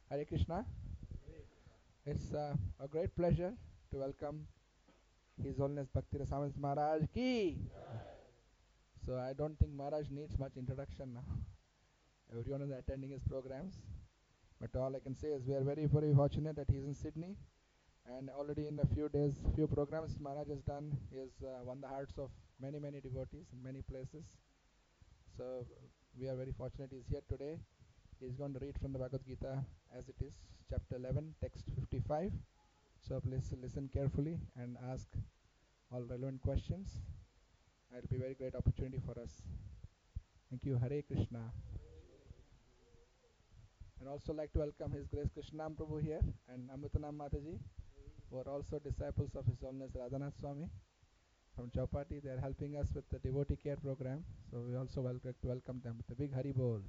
Hare Krishna. It's a great pleasure to welcome His Holiness Bhakti Rasamrita Maharaj ki. So I don't think Maharaj needs much introduction now. Everyone is attending his programs. But all I can say is we are very, very fortunate that he's in Sydney. And already in a few days, few programs Maharaj has done, he has won the hearts of many, many devotees in many places. So we are very fortunate he's here today. He's going to read from the Bhagavad Gita as it is, chapter 11, text 55. So please listen carefully and ask all relevant questions. It will be a very great opportunity for us. Thank you. Hare Krishna. And also like to welcome His Grace Krishnam Prabhu here and Amritanam Mataji, who are also disciples of His Holiness Radhanath Swami from Chowpatty. They are helping us with the devotee care program. So we also welcome them with a big Hari Bol.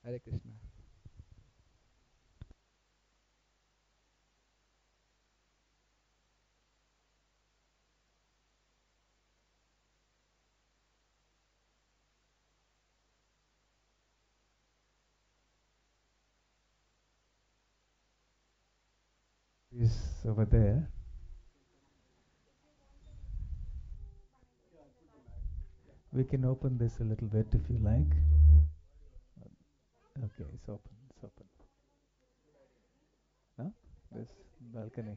Hare Krishna. Is over there. We can open this a little bit if you like. Okay, it's open. It's open. No? This balcony.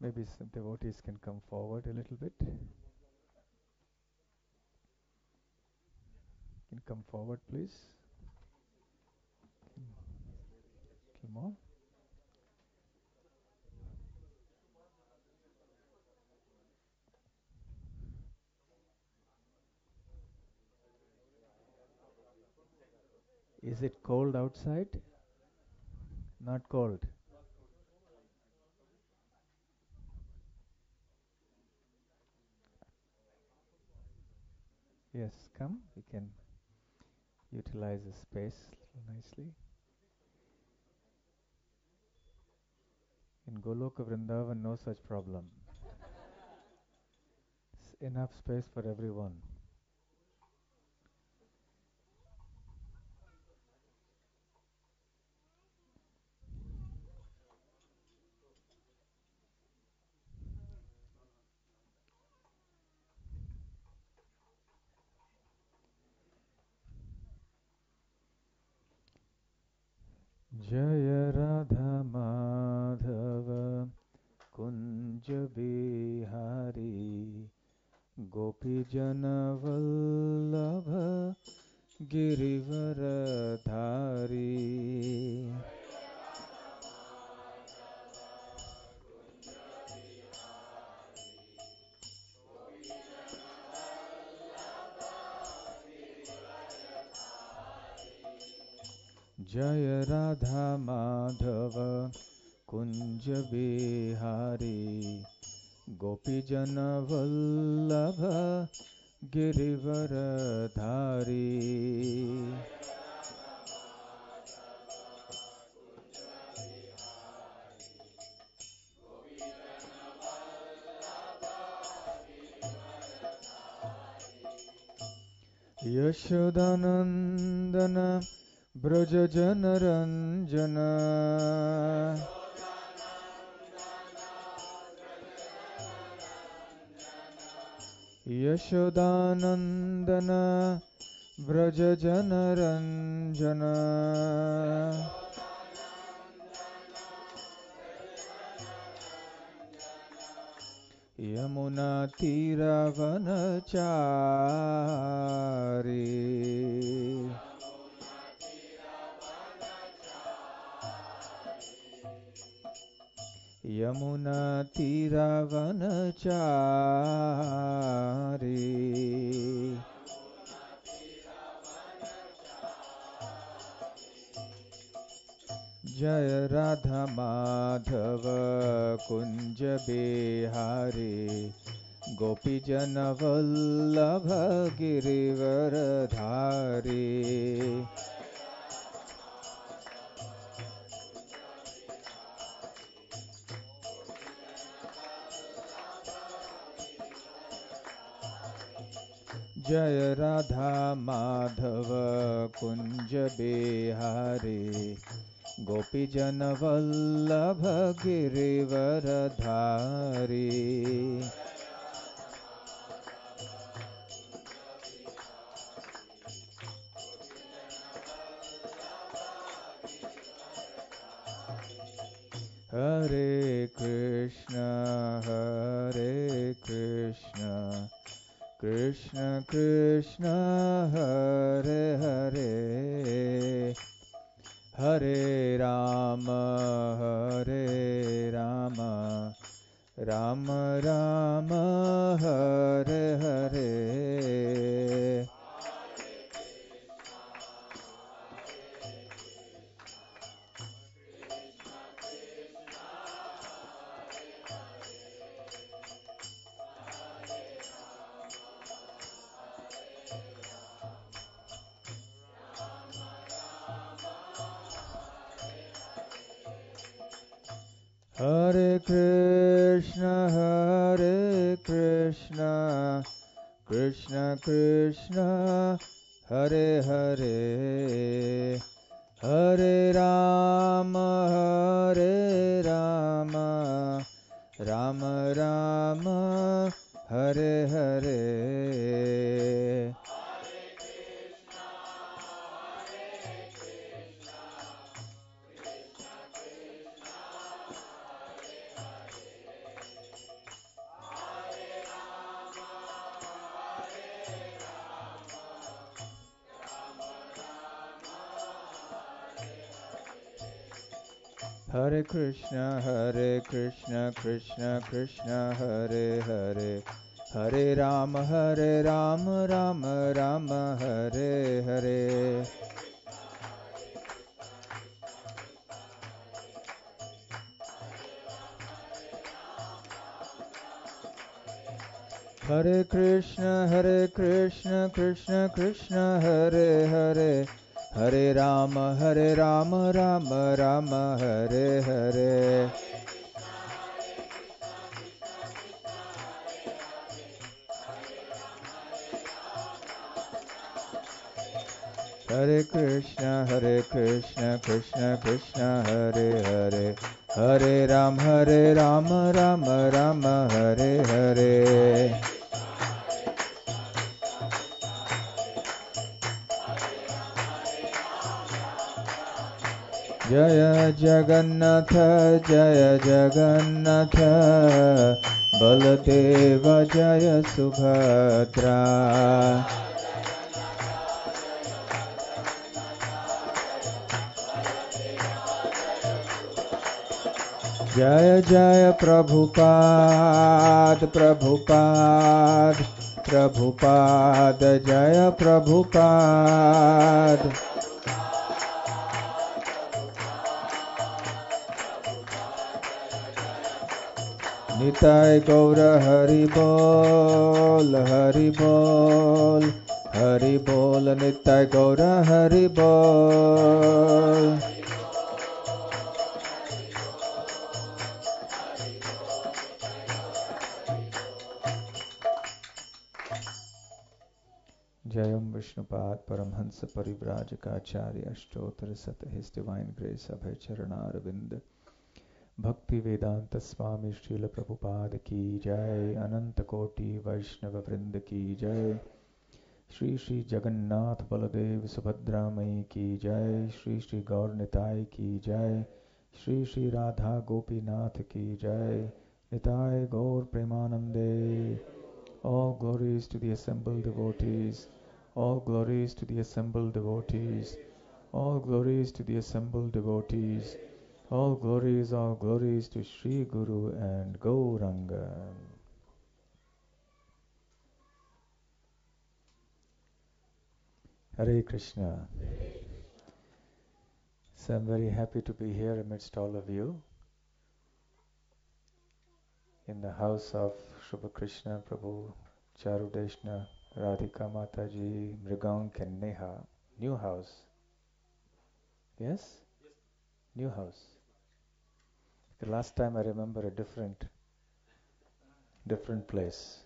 Maybe some devotees can come forward a little bit. Can come forward, please. A little more. Is it cold outside? Not cold. Yes, come. We can utilize the space nicely. In Goloka Vrindavan, no such problem. It's enough space for everyone. Jaya Radha Madhava Kunj Bihari Gopi Jana Vallabha Girivaradhari Jaya Radha Madhava Kunj Bihari Gopi Jana Vallabha Girivaradhari Yashodanandana Braja Janaranjana Yashodanandana Braja Janaranjana Yamuna Tiravanachari Yamuna Tiravanachari Jaya Radha Madhava Kunja Bihari Gopi Jana Vallabha Girivaradhari Jai Radha Madhav Kunj Bihari Gopi Jan Vallabh Girivardhari Hare Krishna Krishna Krishna Hare Hare Hare Rama Rama Rama Hare Hare Hare Krishna Krishna Krishna Hare Hare Hare Rama Rama Rama Hare Hare Hare Krishna Krishna Krishna Hare Hare Hare Rama Rama Rama Hare Hare Hare Krishna Krishna Krishna Hare Hare Hare Rama Rama Rama Hare Hare Hare Krishna Krishna Krishna Hare Hare Hare Rama Rama Rama Hare Hare Jaya Jagannath Baladeva Jaya Subhadra Jaya Jaya Prabhupada Jaya Prabhupada Nitai Gaura Hari Bol Nitai Gaura Hari Bol Jayam Vishnupad Paramhansa Parivrajakacharya Ashtotar Sat His Divine Grace Abhay Charanaravindra Bhakti Vedanta Swami Srila Prabhupada Ki Jai Ananta Koti Vaishnava Vrinda Ki Jai Shri Shri Jagannath Baladev Subhadra Mai Ki Jai Shri Shri Gaur Nitai Ki Jai Shri Shri Radha Gopinath Ki Jai Nitai Gaur Premanande All glories to the assembled devotees All glories to the assembled devotees All glories to the assembled devotees all glories to Sri Guru and Gauranga. Hare Krishna. So I'm very happy to be here amidst all of you in the house of Shubha Krishna Prabhu, Charudeshna, Radhika Mataji, Mrigank and Neha. New house. Yes? New house. The last time I remember a different place.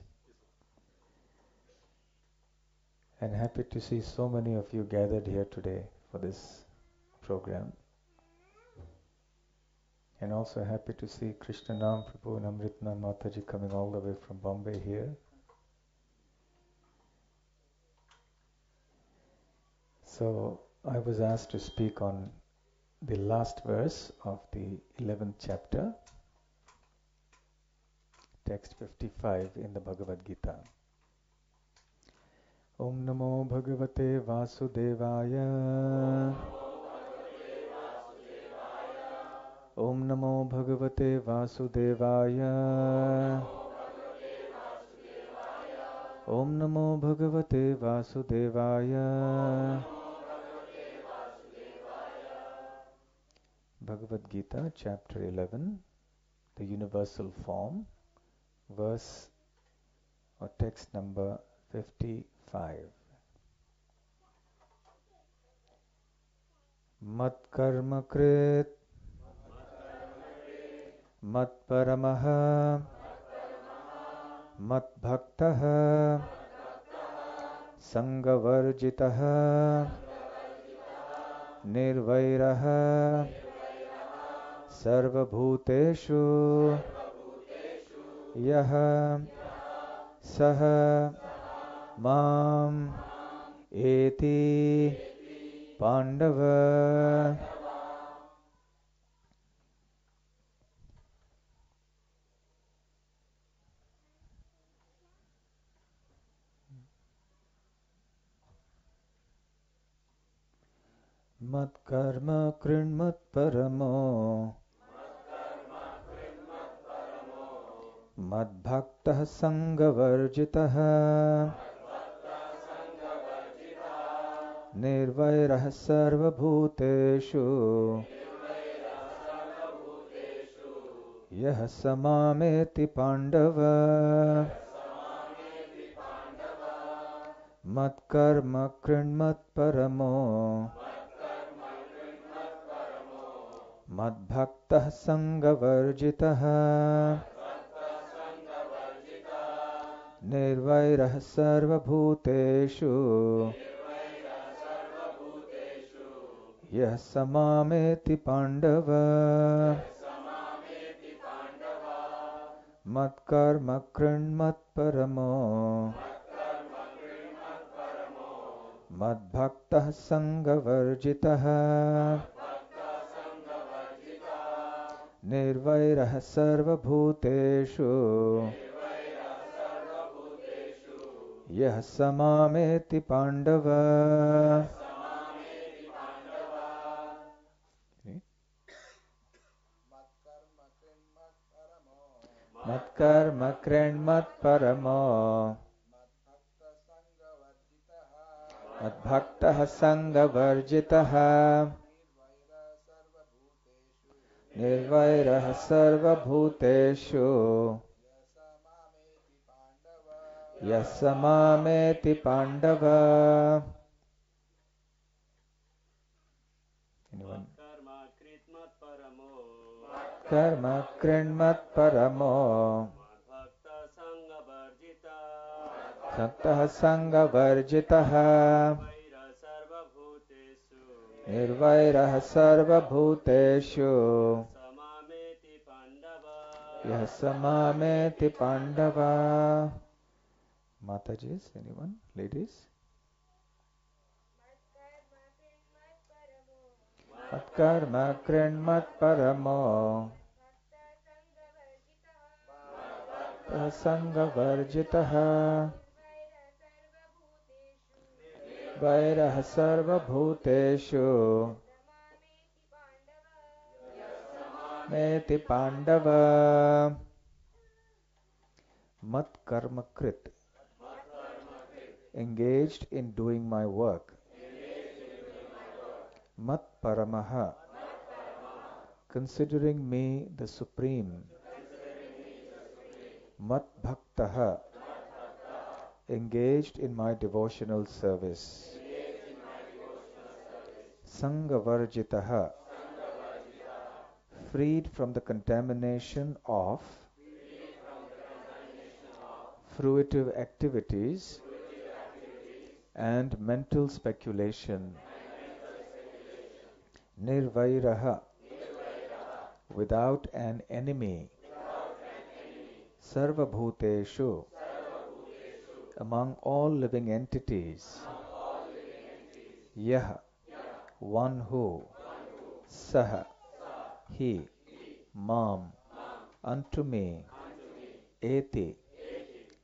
and happy to see so many of you gathered here today for this program. And also happy to see Krishnanam Prabhu and Amritnam Mataji coming all the way from Bombay here. So I was asked to speak on the last verse of the 11th chapter, text 55 in the Bhagavad Gita. Om Namo Bhagavate Vasudevaya. Om Namo Bhagavate Vasudevaya. Om Namo Bhagavate Vasudevaya. Bhagavad Gita, chapter 11, the universal form, verse or text number 55. Mat karma krit, mat paramaha, mat bhaktaha, sangavarjitaha, nirvairaha, sarvabhuteshu, yaha, saha, mam, eti, pandava. Mat karma krinmat paramo, mad bhaktah sangavarjitah, nirvairah sarva bhuteshu, yah samameti pandava. Mat karma krinmat paramo, mad bhaktah sangavarjitah, nirvairah sarva bhuteshu, yah samameti pandava. Mat karma krinmat paramo, mad bhaktah sangavarjitah, nirvairah sarva bhuteshu, yah samameti pandava. Mat karma krinmat paramo, mad bhaktah sangavarjitah, nirvairah sarva bhuteshu, yah samameti pandava. Anyone? Karma krinmat paramo, saktah sangavarjitah, nirvairah sarva bhuteshu, yah samameti pandava. Matajis, anyone? Ladies? Mat karma krinmat paramo, sangavarjitah, vairah sarva bhuteshu, meti pandava. Mat karma krit, engaged in doing my work. Mat paramaha, considering me the supreme. Mat bhaktaha, engaged in my devotional service. Sangavarjitaha, freed from the contamination of fruitive activities and mental speculation. Nirvairaha, without an enemy. Sarvabhuteshu, among all living entities. Yah, one who. Saha, he. Mam, unto me. Eti,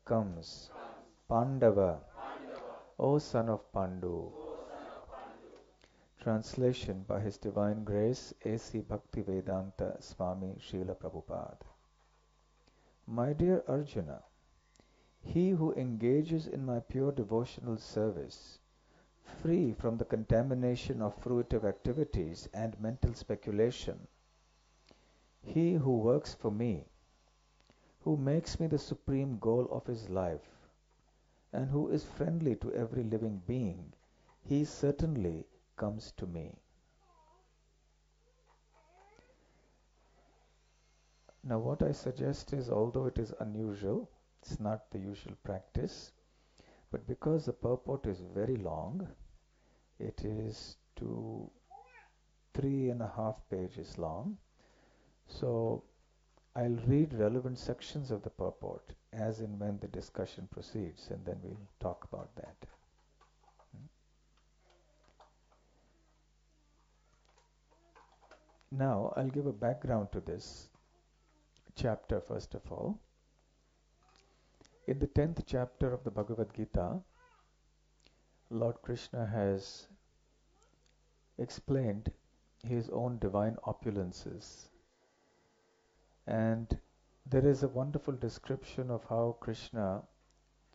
comes. Pandava, O son of Pandu. Translation by His Divine Grace A.C. Bhaktivedanta Swami Srila Prabhupada. My dear Arjuna, he who engages in my pure devotional service, free from the contamination of fruitive activities and mental speculation, he who works for me, who makes me the supreme goal of his life, and who is friendly to every living being, he certainly comes to me. Now what I suggest is, although it is unusual, it's not the usual practice, but because the purport is very long, it is 3.5 pages long, so I'll read relevant sections of the purport as and when the discussion proceeds, and then we'll talk about that. Now I'll give a background to this chapter first of all. In the 10th chapter of the Bhagavad Gita, Lord Krishna has explained his own divine opulences, and there is a wonderful description of how Krishna,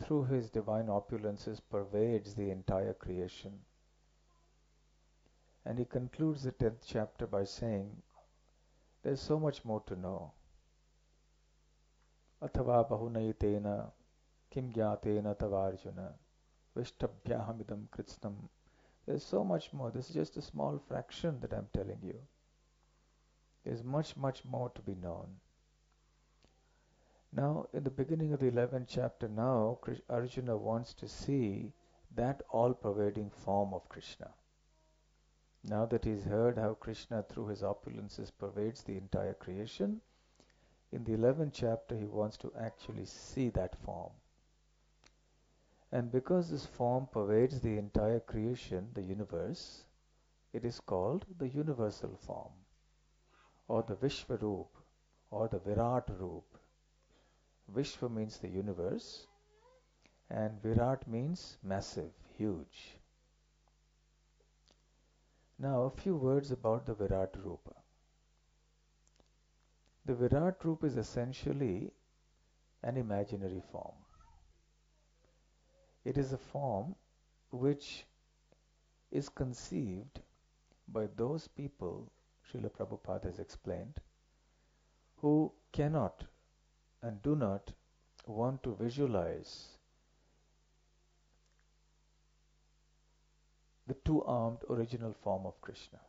through his divine opulences, pervades the entire creation. And he concludes the 10th chapter by saying, there's so much more to know. Athava bahunayitena kim gyatena tavarjuna vishtabhyahamidam kritsnam. There's so much more. This is just a small fraction that I'm telling you. There's much, much more to be known. Now, in the beginning of the 11th chapter now, Arjuna wants to see that all-pervading form of Krishna. Now that he's heard how Krishna through his opulences pervades the entire creation, in the 11th chapter he wants to actually see that form. And because this form pervades the entire creation, the universe, it is called the universal form, or the Vishvaroop, or the Virat Roop. Vishva means the universe, and Virat means massive, huge. Now a few words about the Virat Rupa. The Virat Rupa is essentially an imaginary form. It is a form which is conceived by those people, Srila Prabhupada has explained, who cannot and do not want to visualize the two-armed original form of Krishna,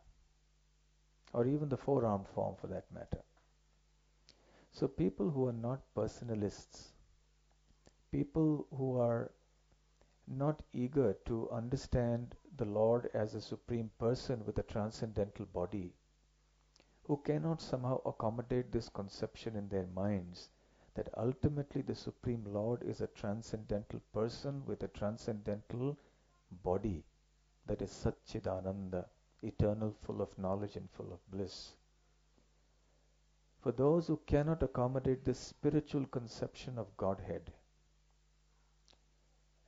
or even the four-armed form for that matter. So people who are not personalists, people who are not eager to understand the Lord as a supreme person with a transcendental body, who cannot somehow accommodate this conception in their minds that ultimately the Supreme Lord is a transcendental person with a transcendental body that is Satchidananda, eternal, full of knowledge and full of bliss. For those who cannot accommodate this spiritual conception of Godhead,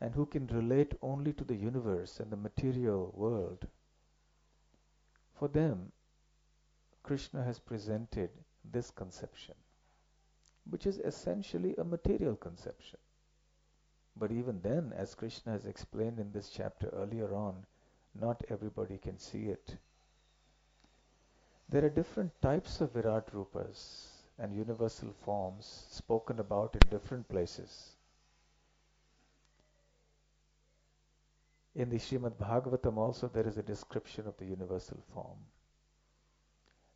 and who can relate only to the universe and the material world, for them Krishna has presented this conception, which is essentially a material conception. But even then, as Krishna has explained in this chapter earlier on, not everybody can see it. There are different types of Virat Rupas and universal forms spoken about in different places. In the Srimad Bhagavatam also there is a description of the universal form,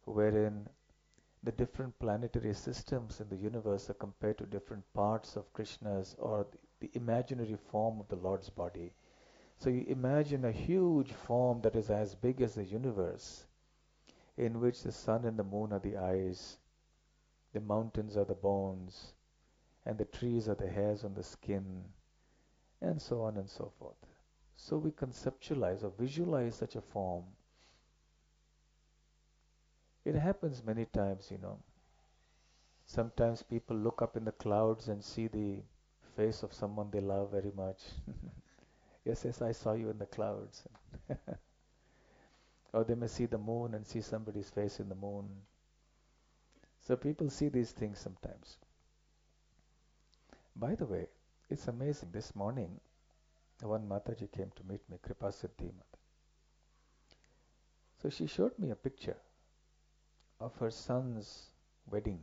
wherein the different planetary systems in the universe are compared to different parts of Krishna's or the imaginary form of the Lord's body. So you imagine a huge form that is as big as the universe, in which the sun and the moon are the eyes, the mountains are the bones, and the trees are the hairs on the skin, and so on and so forth. So we conceptualize or visualize such a form. It happens many times, you know. Sometimes people look up in the clouds and see the face of someone they love very much. Yes, yes, I saw you in the clouds. Or they may see the moon and see somebody's face in the moon. So people see these things sometimes. By the way, it's amazing. This morning, one Mataji came to meet me, Kripa Siddhi Mata. So she showed me a picture of her son's wedding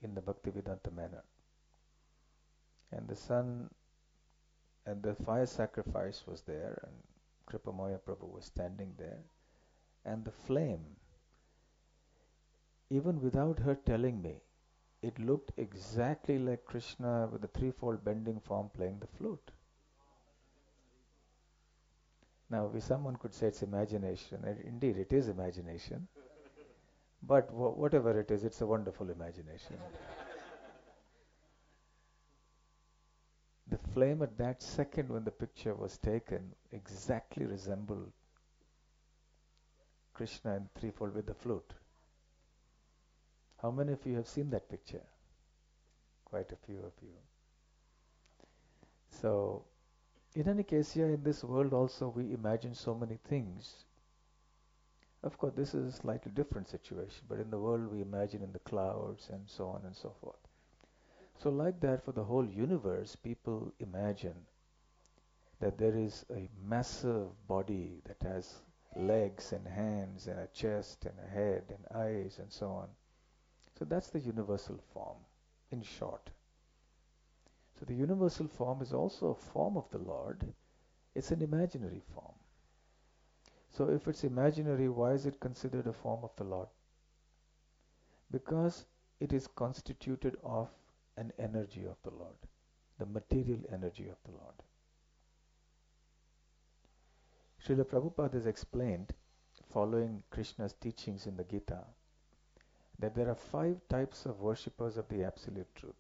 in the Bhaktivedanta manner. And the son and the fire sacrifice was there, and Kripamoya Prabhu was standing there. And the flame, even without her telling me, it looked exactly like Krishna with the threefold bending form playing the flute. Now, someone could say it's imagination, and indeed it is imagination, but whatever it is, it's a wonderful imagination. The flame at that second when the picture was taken exactly resembled Krishna in threefold with the flute. How many of you have seen that picture? Quite a few of you. So, in any case, here in this world also we imagine so many things. Of course, this is a slightly different situation, but in the world we imagine in the clouds and so on and so forth. So like that, for the whole universe, people imagine that there is a massive body that has legs and hands and a chest and a head and eyes and so on. So that's the universal form, in short. So the universal form is also a form of the Lord. It's an imaginary form. So if it's imaginary, why is it considered a form of the Lord? Because it is constituted of an energy of the Lord, the material energy of the Lord. Srila Prabhupada has explained, following Krishna's teachings in the Gita, that there are 5 types of worshippers of the Absolute Truth.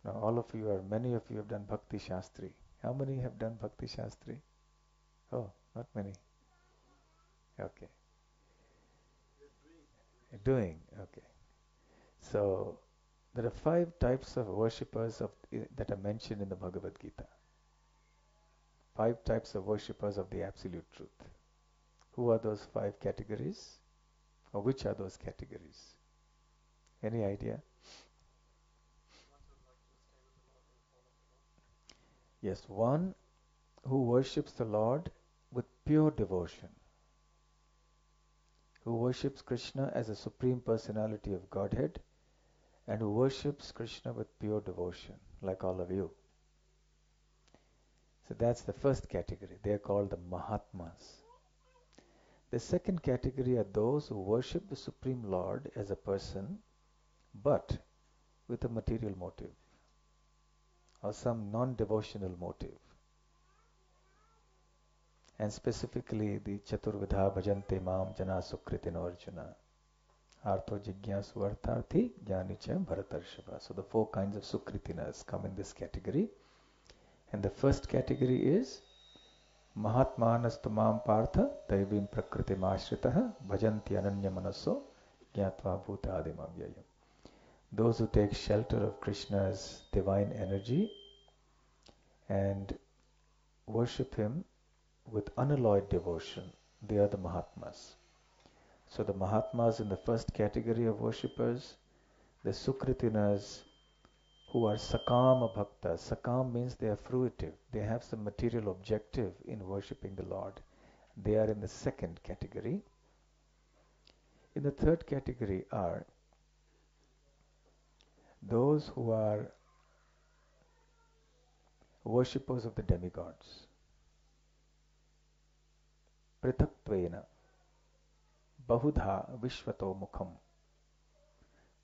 Now many of you have done Bhakti Shastri. How many have done Bhakti Shastri? Oh, not many. Okay. Doing, okay. So, there are 5 types of worshippers that are mentioned in the Bhagavad Gita. 5 types of worshippers of the Absolute Truth. Who are those 5 categories? Or which are those categories? Any idea? Yes, one who worships the Lord with pure devotion, who worships Krishna as a Supreme Personality of Godhead, and who worships Krishna with pure devotion, like all of you. So that's the first category. They are called the Mahatmas. The second category are those who worship the Supreme Lord as a person, but with a material motive or some non-devotional motive. And specifically the Chaturvidha Bhajante Mam Jana Sukritino Arjuna. Artho Jigyasu Artharthi Jnanicha Bharatarshava. So the 4 kinds of Sukritinas come in this category. And the first category is Mahatmanastamam Partha Daivim Prakritim Ashritaha Bhajanti Ananya Manaso Gyatva Bhutadim Avyayam. Those who take shelter of Krishna's divine energy and worship him with unalloyed devotion, they are the Mahatmas. So the Mahatmas in the first category of worshippers, the Sukritinas who are Sakama Bhaktas. Sakam means they are fruitive. They have some material objective in worshipping the Lord. They are in the second category. In the third category are those who are worshippers of the demigods. Prithaktvena Bahudha Vishvato Mukham.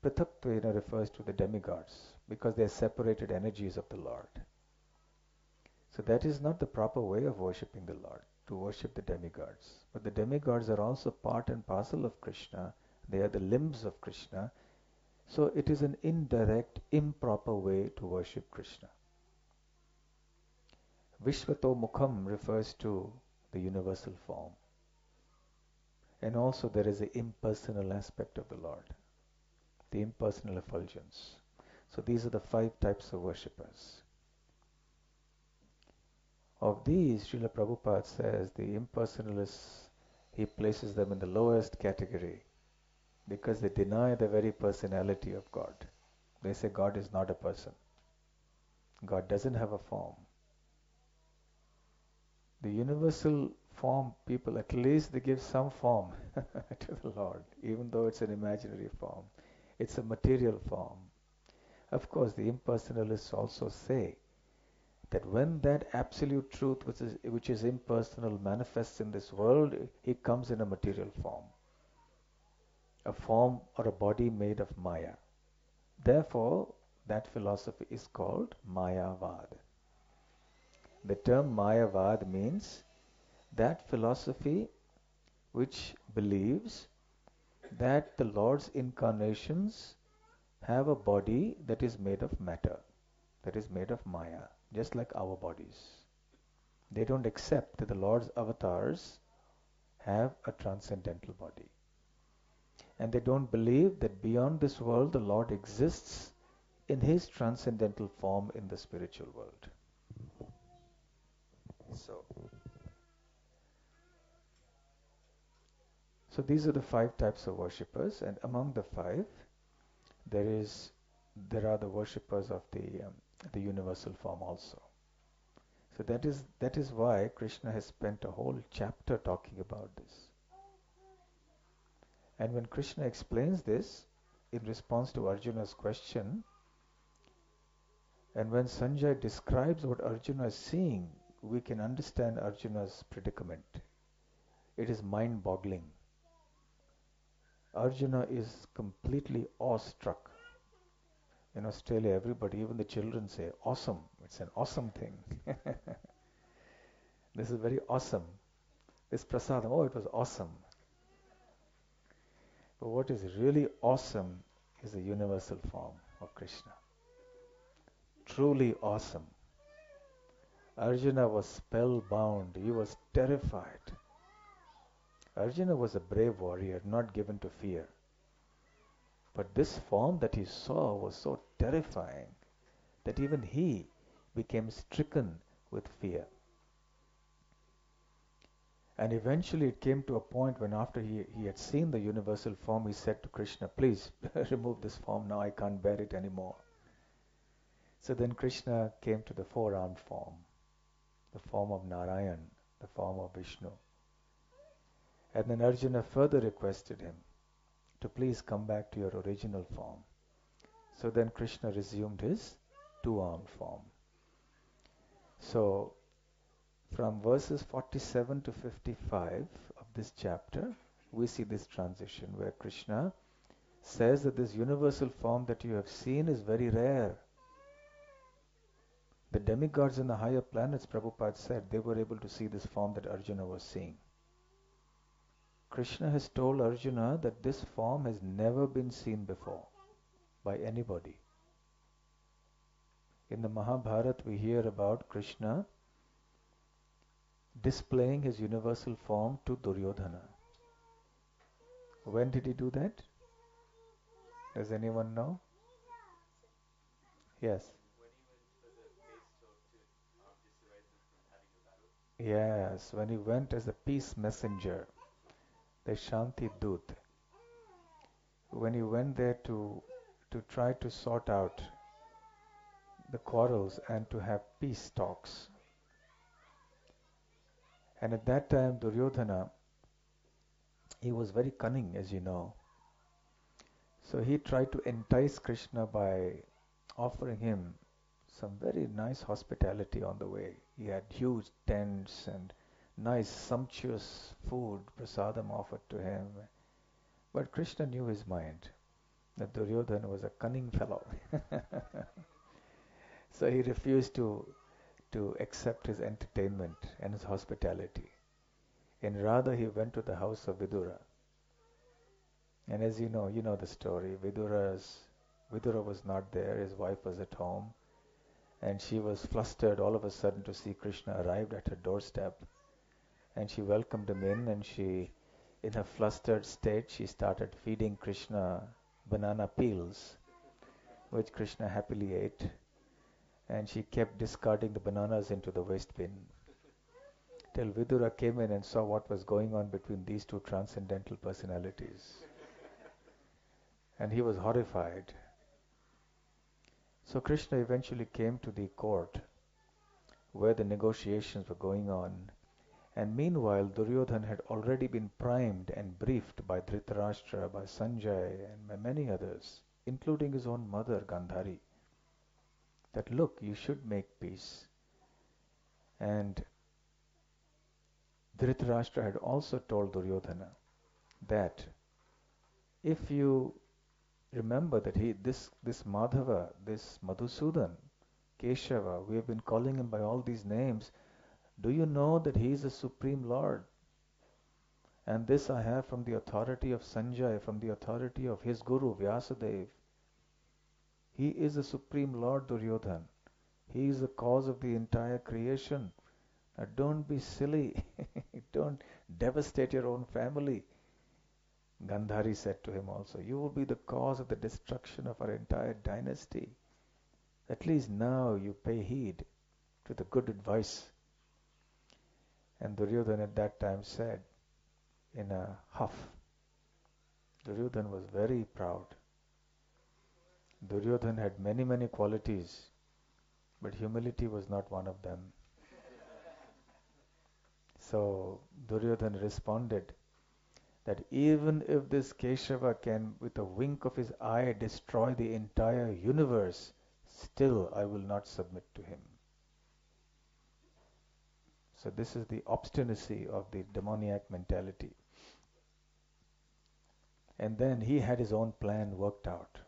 Prithaktvena refers to the demigods because they are separated energies of the Lord. So that is not the proper way of worshipping the Lord, to worship the demigods. But the demigods are also part and parcel of Krishna. They are the limbs of Krishna. So it is an indirect, improper way to worship Krishna. Vishvato Mukham refers to the universal form. And also there is an impersonal aspect of the Lord, the impersonal effulgence. So these are the 5 types of worshippers. Of these, Srila Prabhupada says the impersonalists, he places them in the lowest category because they deny the very personality of God. They say God is not a person. God doesn't have a form. The universal form people, at least they give some form to the Lord, even though it's an imaginary form. It's a material form. Of course, the impersonalists also say that when that absolute truth which is impersonal manifests in this world, he comes in a material form. A form or a body made of Maya. Therefore, that philosophy is called Mayavad. The term Mayavad means that philosophy which believes that the Lord's incarnations have a body that is made of matter, that is made of Maya, just like our bodies. They don't accept that the Lord's avatars have a transcendental body. And they don't believe that beyond this world the Lord exists in his transcendental form in the spiritual world. So these are the 5 types of worshippers, and among the 5 there are the worshippers of the universal form also. So that is why Krishna has spent a whole chapter talking about this. And when Krishna explains this in response to Arjuna's question, and when Sanjay describes what Arjuna is seeing, we can understand Arjuna's predicament. It is mind-boggling. Arjuna is completely awestruck. In Australia, everybody, even the children say, awesome. It's an awesome thing. This is very awesome. This prasadam, oh, it was awesome. But what is really awesome is the universal form of Krishna. Truly awesome. Arjuna was spellbound. He was terrified. Arjuna was a brave warrior, not given to fear. But this form that he saw was so terrifying that even he became stricken with fear. And eventually it came to a point when after he had seen the universal form, he said to Krishna, please remove this form now, I can't bear it anymore. So then Krishna came to the 4-armed form, the form of Narayan, the form of Vishnu. And then Arjuna further requested him to please come back to your original form. So then Krishna resumed his 2-armed form. So from verses 47 to 55 of this chapter, we see this transition where Krishna says that this universal form that you have seen is very rare. The demigods in the higher planets, Prabhupada said, they were able to see this form that Arjuna was seeing. Krishna has told Arjuna that this form has never been seen before by anybody. In the Mahabharata, we hear about Krishna displaying his universal form to Duryodhana. When did he do that? Does anyone know? Yes. Yes, when he went as a peace messenger, the Shanti Dut. When he went there to try to sort out the quarrels and to have peace talks. And at that time, Duryodhana, he was very cunning, as you know. So he tried to entice Krishna by offering him some very nice hospitality on the way. He had huge tents and nice sumptuous food, prasadam offered to him. But Krishna knew his mind, that Duryodhana was a cunning fellow. So he refused to to accept his entertainment and his hospitality. And rather he went to the house of Vidura. And as you know the story. Vidura was not there, his wife was at home, and she was flustered all of a sudden to see Krishna arrived at her doorstep. And she welcomed him in, and in her flustered state, she started feeding Krishna banana peels, which Krishna happily ate. And she kept discarding the bananas into the waste bin. Till Vidura came in and saw what was going on between these two transcendental personalities. And he was horrified. So Krishna eventually came to the court where the negotiations were going on. And meanwhile, Duryodhana had already been primed and briefed by Dhritarashtra, by Sanjay, and by many others, including his own mother, Gandhari, that look, you should make peace. And Dhritarashtra had also told Duryodhana that if you remember that this Madhava, this Madhusudan, Keshava, we have been calling him by all these names, do you know that he is the Supreme Lord? And this I have from the authority of Sanjay, from the authority of his Guru, Vyasadeva. He is the Supreme Lord, Duryodhana. He is the cause of the entire creation. Now don't be silly. Don't devastate your own family. Gandhari said to him also, you will be the cause of the destruction of our entire dynasty. At least now you pay heed to the good advice. And Duryodhana at that time said in a huff, Duryodhana was very proud. Duryodhana had many, many qualities, but humility was not one of them. So Duryodhana responded that even if this Keshava can, with a wink of his eye, destroy the entire universe, still I will not submit to him. So this is the obstinacy of the demoniac mentality. And then he had his own plan worked out.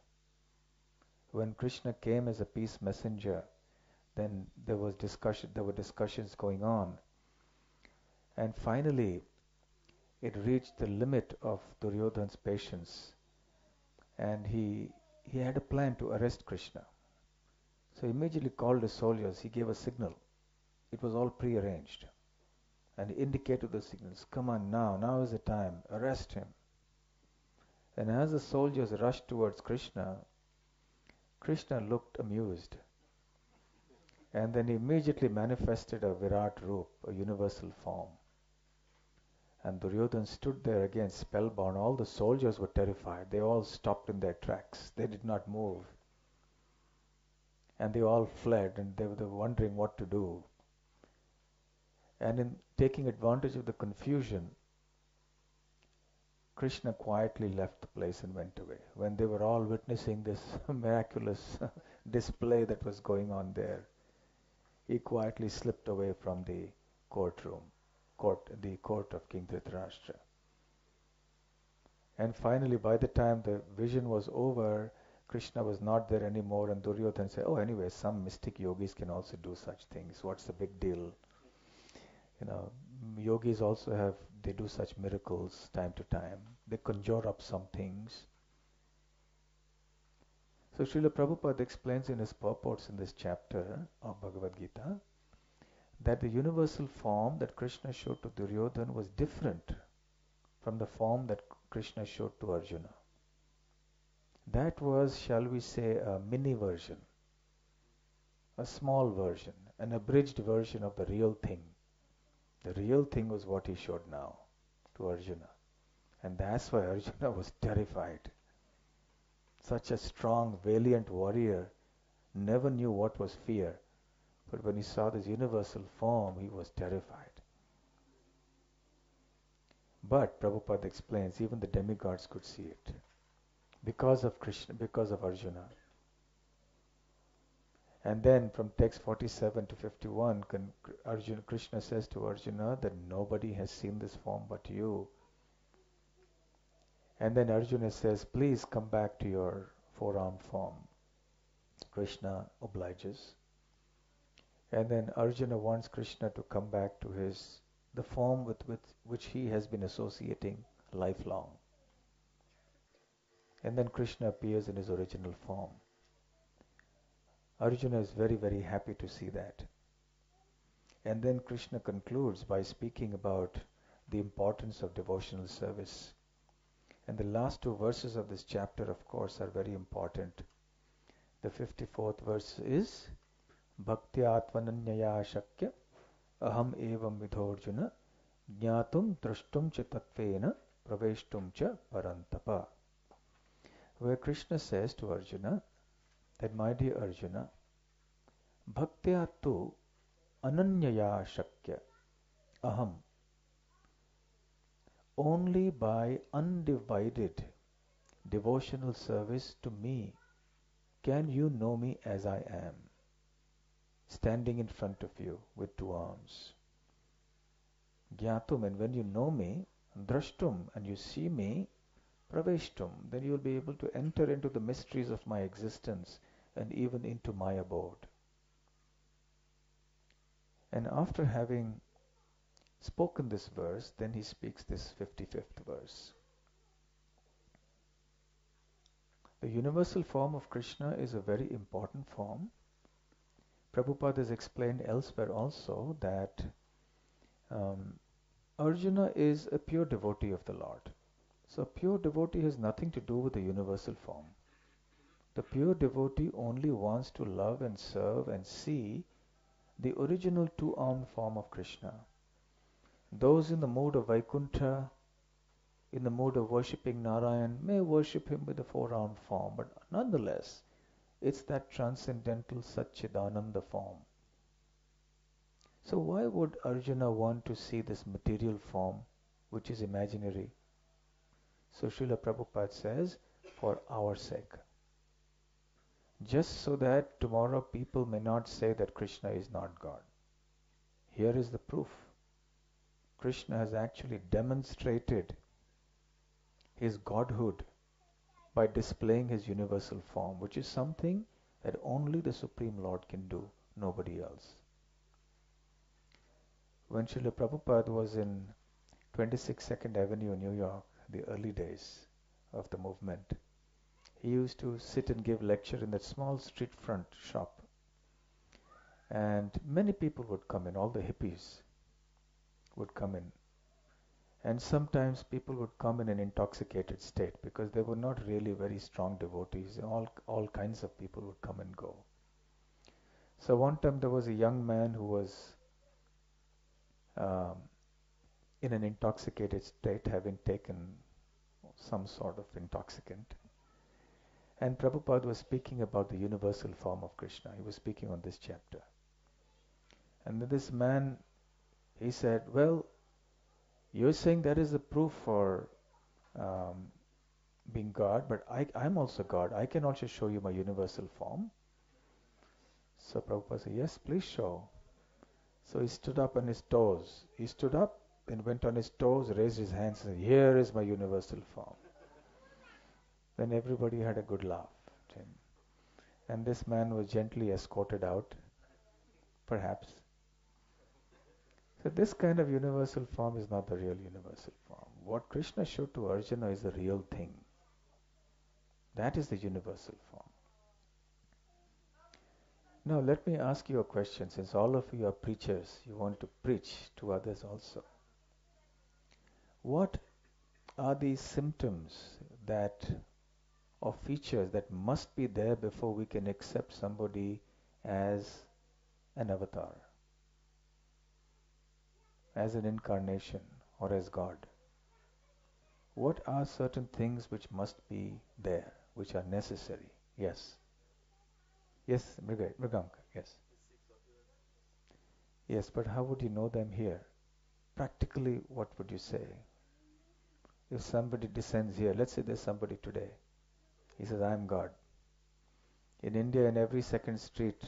When Krishna came as a peace messenger, then there were discussions going on. And finally, it reached the limit of Duryodhana's patience. And he had a plan to arrest Krishna. So he immediately called his soldiers. He gave a signal. It was all prearranged. And he indicated the signals. Come on now is the time. Arrest him. And as the soldiers rushed towards Krishna, Krishna looked amused. And then he immediately manifested a Virat Roop, a universal form. And Duryodhana stood there again spellbound. All the soldiers were terrified. They all stopped in their tracks. They did not move. And they all fled, and they were wondering what to do. And in taking advantage of the confusion, Krishna quietly left the place and went away. When they were all witnessing this miraculous display that was going on there, he quietly slipped away from the the court of King Dhritarashtra. And finally, by the time the vision was over, Krishna was not there anymore, and Duryodhana said, oh, anyway, some mystic yogis can also do such things. What's the big deal? Yogis also they do such miracles time to time. They conjure up some things. So Srila Prabhupada explains in his purports in this chapter of Bhagavad Gita that the universal form that Krishna showed to Duryodhana was different from the form that Krishna showed to Arjuna. That was, shall we say, a mini version, a small version, an abridged version of the real thing. The real thing was what he showed now to Arjuna. And that's why Arjuna was terrified. Such a strong, valiant warrior never knew what was fear. But when he saw this universal form, he was terrified. But Prabhupada explains, even the demigods could see it. Because of Krishna, because of Arjuna. And then from text 47 to 51, Krishna says to Arjuna that nobody has seen this form but you. And then Arjuna says, please come back to your four-armed form. Krishna obliges. And then Arjuna wants Krishna to come back to the form with which he has been associating lifelong. And then Krishna appears in his original form. Arjuna is very, very happy to see that. And then Krishna concludes by speaking about the importance of devotional service. And the last two verses of this chapter, of course, are very important. The 54th verse is Bhaktyatvananyaya shakya aham evam vidhorjuna jnatum drashtum cha tattvena praveshtum cha parantapa. Where Krishna says to Arjuna that, my dear Arjuna, Bhaktyatu ananyaya shakya aham, only by undivided devotional service to me can you know me as I am, standing in front of you with two arms. Gyatum, and when you know me, drashtum, and you see me, praveshtum, then you will be able to enter into the mysteries of my existence and even into my abode. And after having spoken this verse, then he speaks this 55th verse. The universal form of Krishna is a very important form. Prabhupada has explained elsewhere also that Arjuna is a pure devotee of the Lord. So pure devotee has nothing to do with the universal form. The pure devotee only wants to love and serve and see the original two-armed form of Krishna. Those in the mood of Vaikuntha, in the mood of worshipping Narayan, may worship him with the four-armed form, but nonetheless, it's that transcendental Satchidananda form. So why would Arjuna want to see this material form, which is imaginary? So Srila Prabhupada says, for our sake. Just so that tomorrow people may not say that Krishna is not God. Here is the proof. Krishna has actually demonstrated his godhood by displaying his universal form, which is something that only the Supreme Lord can do, nobody else. When Srila Prabhupada was in 26 2nd Avenue, New York, the early days of the movement, he used to sit and give lecture in that small street front shop. And many people would come in, all the hippies would come in. And sometimes people would come in an intoxicated state because they were not really very strong devotees. All kinds of people would come and go. So one time there was a young man who was in an intoxicated state, having taken some sort of intoxicant. And Prabhupada was speaking about the universal form of Krishna. He was speaking on this chapter. And then this man, he said, well, you're saying that is a proof for being God, but I'm also God. I can also show you my universal form. So Prabhupada said, yes, please show. So he stood up on his toes. He stood up and went on his toes, raised his hands and said, here is my universal form. Then everybody had a good laugh at him. And this man was gently escorted out, perhaps. So this kind of universal form is not the real universal form. What Krishna showed to Arjuna is the real thing. That is the universal form. Now let me ask you a question. Since all of you are preachers, you want to preach to others also. What are these symptoms or features that must be there before we can accept somebody as an avatar, as an incarnation, or as God? What are certain things which must be there, which are necessary? Yes. Yes, Mriganka, yes. Yes, but how would you know them here? Practically, what would you say? If somebody descends here, let's say there's somebody today. He says, I am God. In India, in every second street,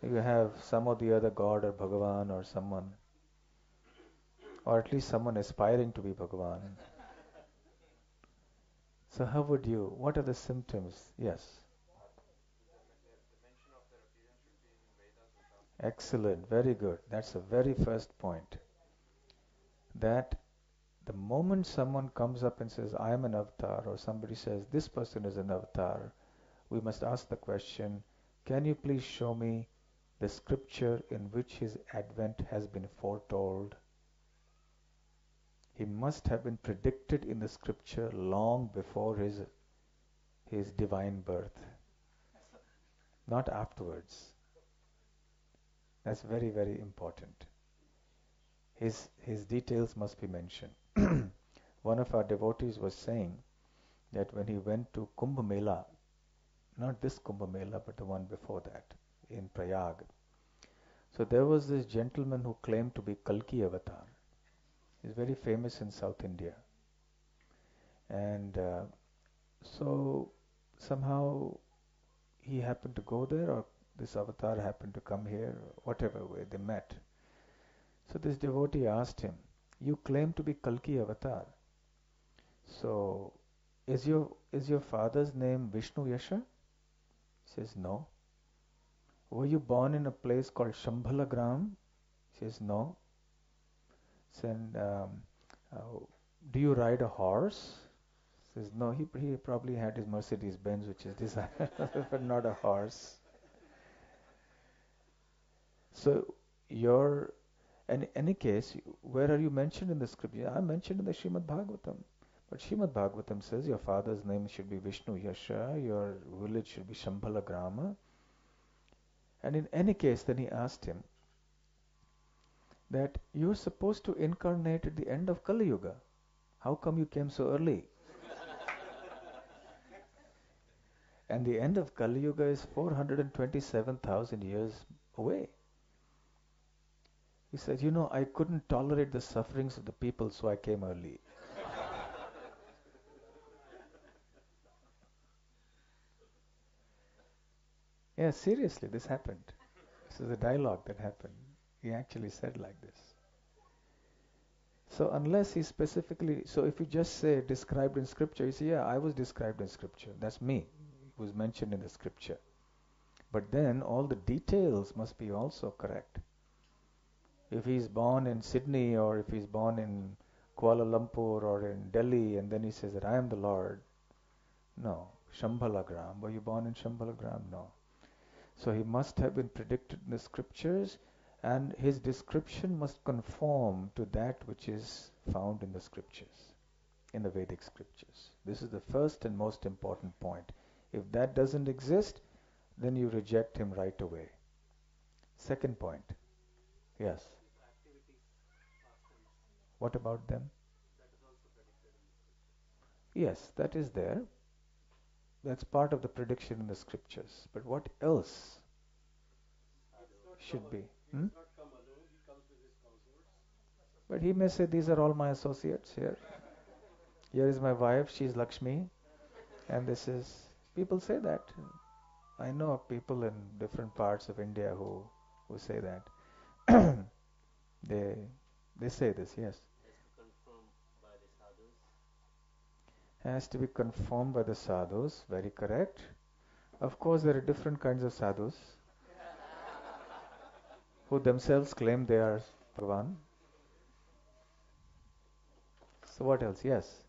you have some or the other God or Bhagavan or someone, or at least someone aspiring to be Bhagavan. So how would you, what are the symptoms? Yes. Excellent, very good. That's the very first point. That the moment someone comes up and says, I am an avatar, or somebody says, this person is an avatar, we must ask the question, can you please show me the scripture in which his advent has been foretold? He must have been predicted in the scripture long before his divine birth, not afterwards. That's very, very important. His details must be mentioned. One of our devotees was saying that when he went to Kumbh Mela, not this Kumbh Mela, but the one before that, in Prayag. So there was this gentleman who claimed to be Kalki Avatar. He's very famous in South India. And so somehow he happened to go there, or this avatar happened to come here, whatever way they met. So this devotee asked him, you claim to be Kalki Avatar. So is your father's name Vishnu Yasha? He says, no. Were you born in a place called Shambhalagram? He says, no. Then, uh, do you ride a horse? He says, no, he probably had his Mercedes Benz, which is this, but not a horse. So, in any case, where are you mentioned in the scripture? I'm mentioned in the Srimad Bhagavatam. But Srimad Bhagavatam says your father's name should be Vishnu Yasha, your village should be Shambhala Grama. And in any case, then he asked him that you're supposed to incarnate at the end of Kali Yuga. How come you came so early? And the end of Kali Yuga is 427,000 years away. He said, I couldn't tolerate the sufferings of the people, so I came early. Yeah, seriously, this happened. This is a dialogue that happened. He actually said like this. So unless he specifically, so if you just say described in scripture, you say, yeah, I was described in scripture. That's me. It was mentioned in the scripture. But then all the details must be also correct. If he's born in Sydney, or if he's born in Kuala Lumpur or in Delhi, and then he says that I am the Lord. No. Shambhalagram. Were you born in Shambhalagram? No. So he must have been predicted in the scriptures, and his description must conform to that which is found in the scriptures, in the Vedic scriptures. This is the first and most important point. If that doesn't exist, then you reject him right away. Second point. Yes. What about them? Yes, that is there. That's part of the prediction in the scriptures. But what else should be? Hmm? But he may say, these are all my associates here. Here is my wife, she's Lakshmi. And this is, people say that. I know of people in different parts of India who say that. they they say this, yes. Has to be confirmed by the sadhus, very correct. Of course, there are different kinds of sadhus who themselves claim they are Bhagavan. So what else? Yes.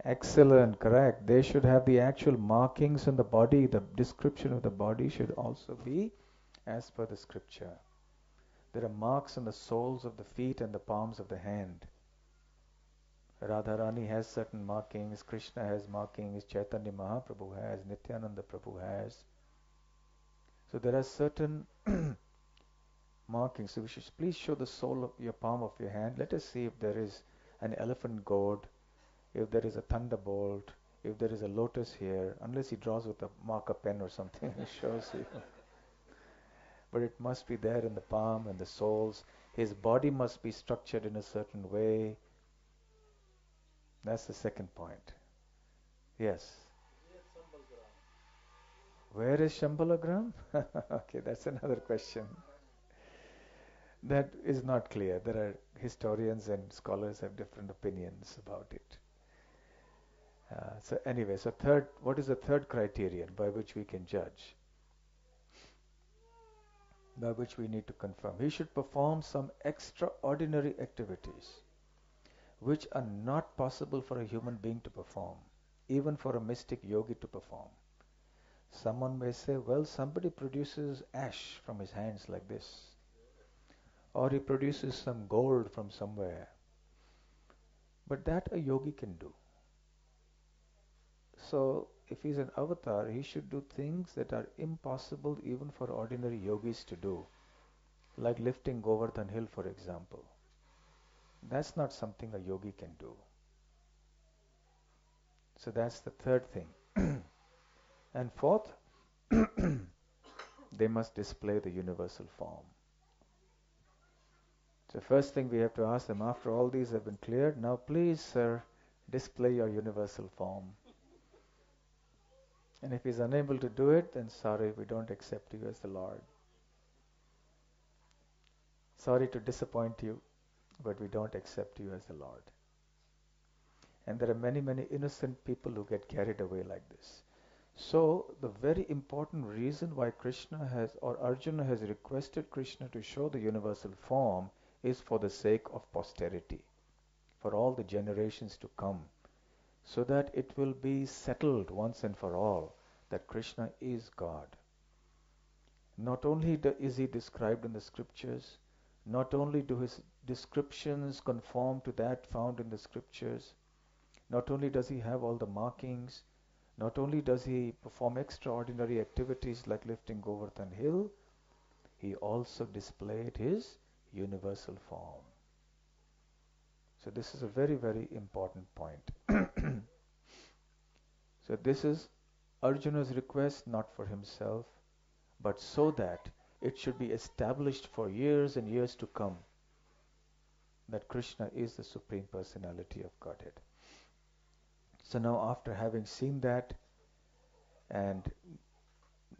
Excellent, correct. They should have the actual markings on the body. The description of the body should also be as per the scripture. There are marks on the soles of the feet and the palms of the hand. Radharani has certain markings, Krishna has markings, Chaitanya Mahaprabhu has, Nityananda Prabhu has. So there are certain markings. So we should please show the sole of your palm of your hand. Let us see if there is an elephant goad, if there is a thunderbolt, if there is a lotus here, unless he draws with a marker pen or something, he shows you. But it must be there in the palm and the soles. His body must be structured in a certain way. That's the second point. Yes. Where is Shambhalagram? Okay, that's another question. That is not clear. There are historians and scholars have different opinions about it. So anyway, so third, what is the third criterion by which we can judge? by which we need to confirm. He should perform some extraordinary activities which are not possible for a human being to perform, even for a mystic yogi to perform. Someone may say, well, somebody produces ash from his hands like this, or he produces some gold from somewhere. But that a yogi can do. So, if he's an avatar, he should do things that are impossible even for ordinary yogis to do, like lifting Govardhan Hill, for example. That's not something a yogi can do. So that's the third thing. And fourth, they must display the universal form. So first thing we have to ask them, after all these have been cleared, now please, sir, display your universal form. And if he's unable to do it, then sorry, we don't accept you as the Lord. Sorry to disappoint you, but we don't accept you as the Lord. And there are many, many innocent people who get carried away like this. So the very important reason why Krishna has, or Arjuna has requested Krishna to show the universal form is for the sake of posterity, for all the generations to come, so that it will be settled once and for all that Krishna is God. Not only is he described in the scriptures, not only do his descriptions conform to that found in the scriptures, not only does he have all the markings, not only does he perform extraordinary activities like lifting Govardhan Hill, he also displayed his universal form. So this is a very, very important point. So this is Arjuna's request, not for himself, but so that it should be established for years and years to come that Krishna is the Supreme Personality of Godhead. So now, after having seen that and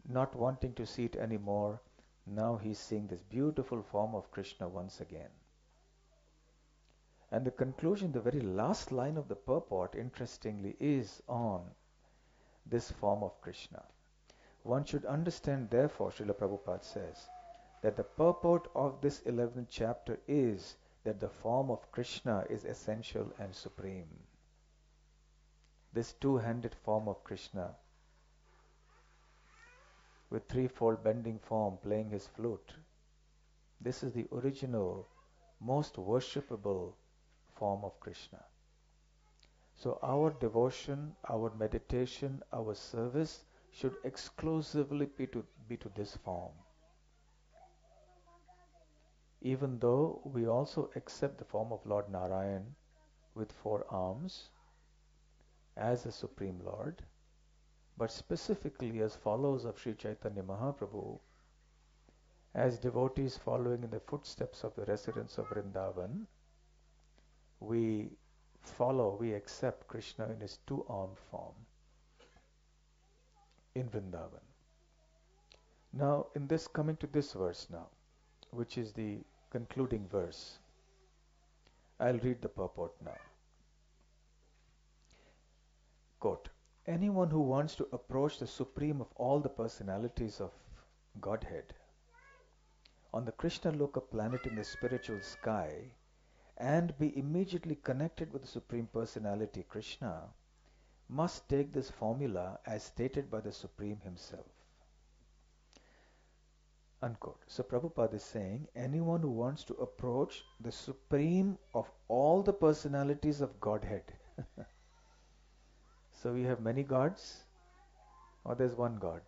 not wanting to see it anymore, now he's seeing this beautiful form of Krishna once again. And the conclusion, the very last line of the purport, interestingly, is on this form of Krishna. One should understand, therefore, Srila Prabhupada says, that the purport of this 11th chapter is that the form of Krishna is essential and supreme. This two-handed form of Krishna, with threefold bending form playing his flute, this is the original, most worshipable form of Krishna. So our devotion, our meditation, our service should exclusively be to this form. Even though we also accept the form of Lord Narayan with 4 arms as the Supreme Lord, but specifically as followers of Sri Chaitanya Mahaprabhu, as devotees following in the footsteps of the residents of Vrindavan, we accept Krishna in his 2-armed form in Vrindavan. Now, coming to this verse now, which is the concluding verse, I'll read the purport now. Quote, anyone who wants to approach the supreme of all the personalities of Godhead on the Krishna Loka planet in the spiritual sky and be immediately connected with the Supreme Personality Krishna must take this formula as stated by the Supreme himself. Unquote. So Prabhupada is saying anyone who wants to approach the Supreme of all the personalities of Godhead. So we have many gods, or there's one God?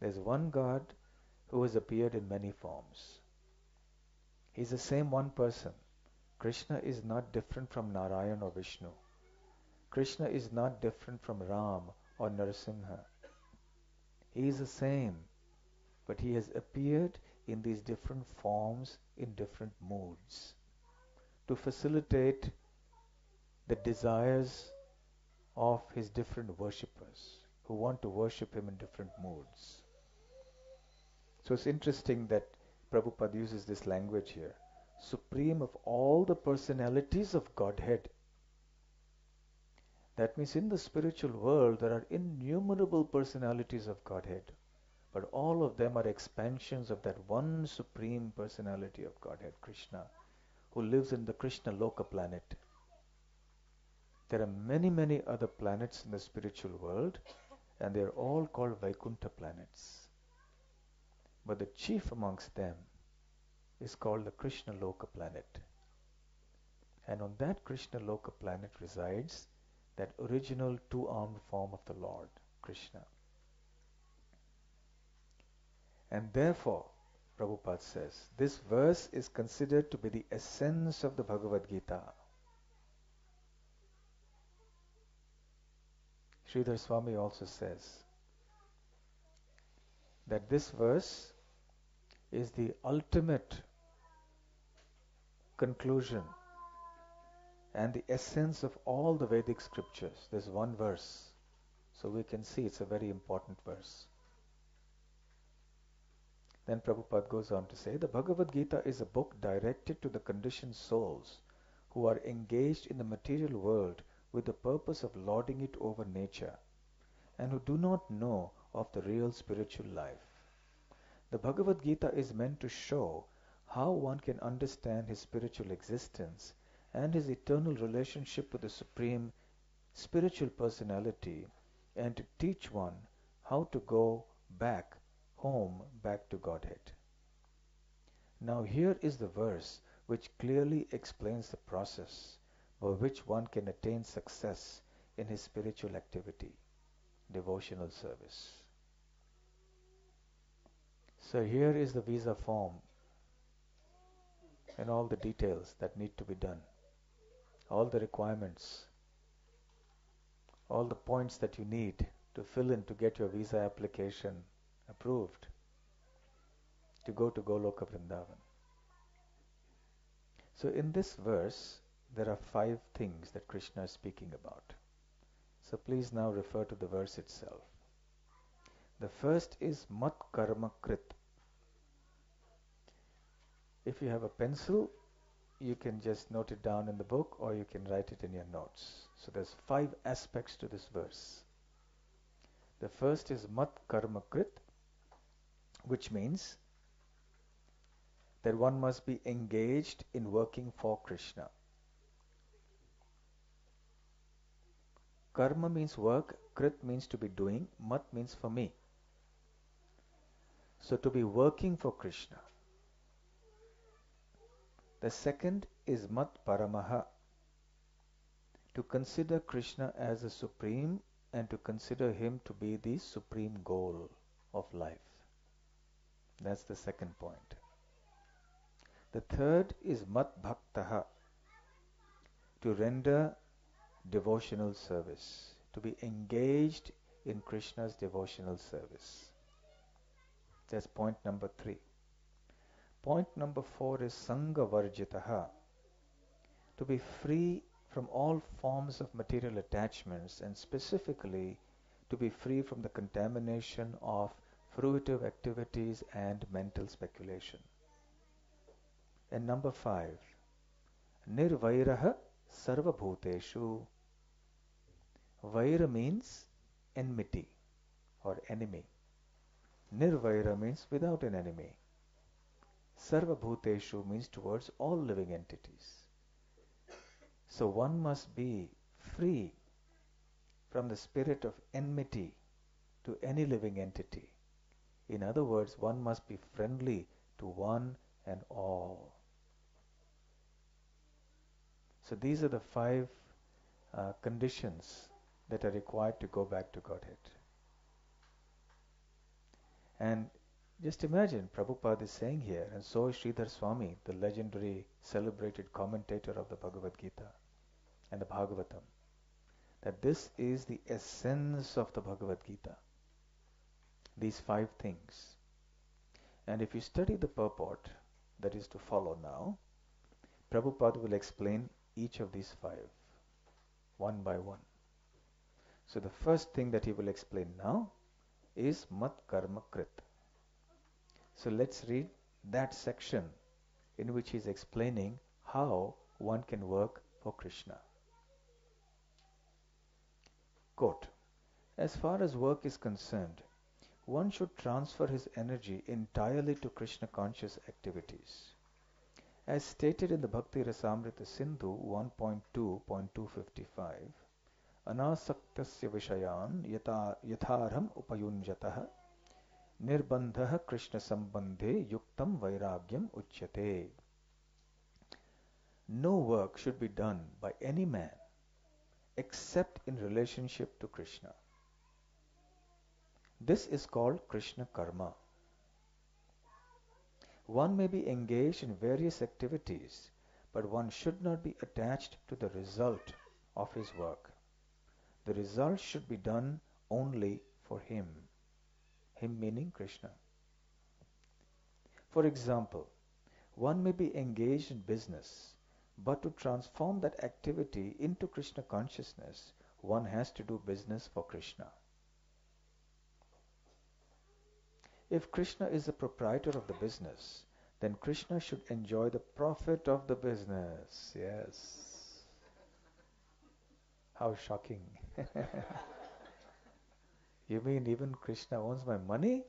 There's one God who has appeared in many forms. He's the same one person. Krishna is not different from Narayan or Vishnu. Krishna is not different from Ram or Narasimha. He is the same, but he has appeared in these different forms in different moods to facilitate the desires of his different worshippers who want to worship him in different moods. So it's interesting that Prabhupada uses this language here. Supreme of all the personalities of Godhead. That means in the spiritual world there are innumerable personalities of Godhead. but all of them are expansions of that one supreme personality of Godhead, Krishna, who lives in the Krishna Loka planet. There are many, many other planets in the spiritual world, and they are all called Vaikuntha planets. But the chief amongst them is called the Krishna Loka planet. And on that Krishna Loka planet resides that original two-armed form of the Lord, Krishna. And therefore, Prabhupada says, this verse is considered to be the essence of the Bhagavad Gita. Sridhar Swami also says that this verse is the ultimate conclusion and the essence of all the Vedic scriptures. There's one verse, so we can see it's a very important verse. Then Prabhupada goes on to say, the Bhagavad Gita is a book directed to the conditioned souls who are engaged in the material world with the purpose of lording it over nature and who do not know of the real spiritual life. The Bhagavad Gita is meant to show how one can understand his spiritual existence and his eternal relationship with the Supreme Spiritual Personality, and to teach one how to go back home, back to Godhead. Now here is the verse which clearly explains the process by which one can attain success in his spiritual activity, devotional service. So here is the visa form and all the details that need to be done, all the requirements, all the points that you need to fill in to get your visa application approved to go to Goloka Vrindavan. So in this verse, there are 5 things that Krishna is speaking about. So please now refer to the verse itself. The first is Mat Karma Krit. If you have a pencil, you can just note it down in the book or you can write it in your notes. So there's 5 aspects to this verse. The first is Mat Karma Krit, which means that one must be engaged in working for Krishna. Karma means work, Krit means to be doing, Mat means for me. So to be working for Krishna. The second is Mat Paramaha, to consider Krishna as the supreme and to consider him to be the supreme goal of life. That's the second point. The third is Mat Bhaktaha, to render devotional service, to be engaged in Krishna's devotional service. That's point number 3. Point number 4 is Sangha Varjitaha, to be free from all forms of material attachments and specifically to be free from the contamination of fruitive activities and mental speculation. And number 5, Nirvairaha Sarvabhuteshu. Vaira means enmity or enemy. Nirvaira means without an enemy. Sarvabhuteshu means towards all living entities. So one must be free from the spirit of enmity to any living entity. In other words, one must be friendly to one and all. So these are the 5 conditions that are required to go back to Godhead. And just imagine, Prabhupada is saying here, and so is Sridhar Swami, the legendary celebrated commentator of the Bhagavad Gita and the Bhagavatam, that this is the essence of the Bhagavad Gita. These 5 things. And if you study the purport that is to follow now, Prabhupada will explain each of these 5 one by one. So the first thing that he will explain now is Mat Karma Krit. So let's read that section in which he is explaining how one can work for Krishna. Quote, as far as work is concerned, one should transfer his energy entirely to Krishna conscious activities. As stated in the Bhakti Rasamrita Sindhu 1.2.255, Anasaktasya Vishayan Yatharham Upayunjatah Nirbandhah Krishna Sambandhe Yuktam Vairagyam Uchyate. No work should be done by any man except in relationship to Krishna. This is called Krishna Karma. One may be engaged in various activities, but one should not be attached to the result of his work. The result should be done only for him. Him meaning Krishna. For example, one may be engaged in business, but to transform that activity into Krishna consciousness, one has to do business for Krishna. If Krishna is the proprietor of the business, then Krishna should enjoy the profit of the business. Yes. How shocking. You mean even Krishna owns my money?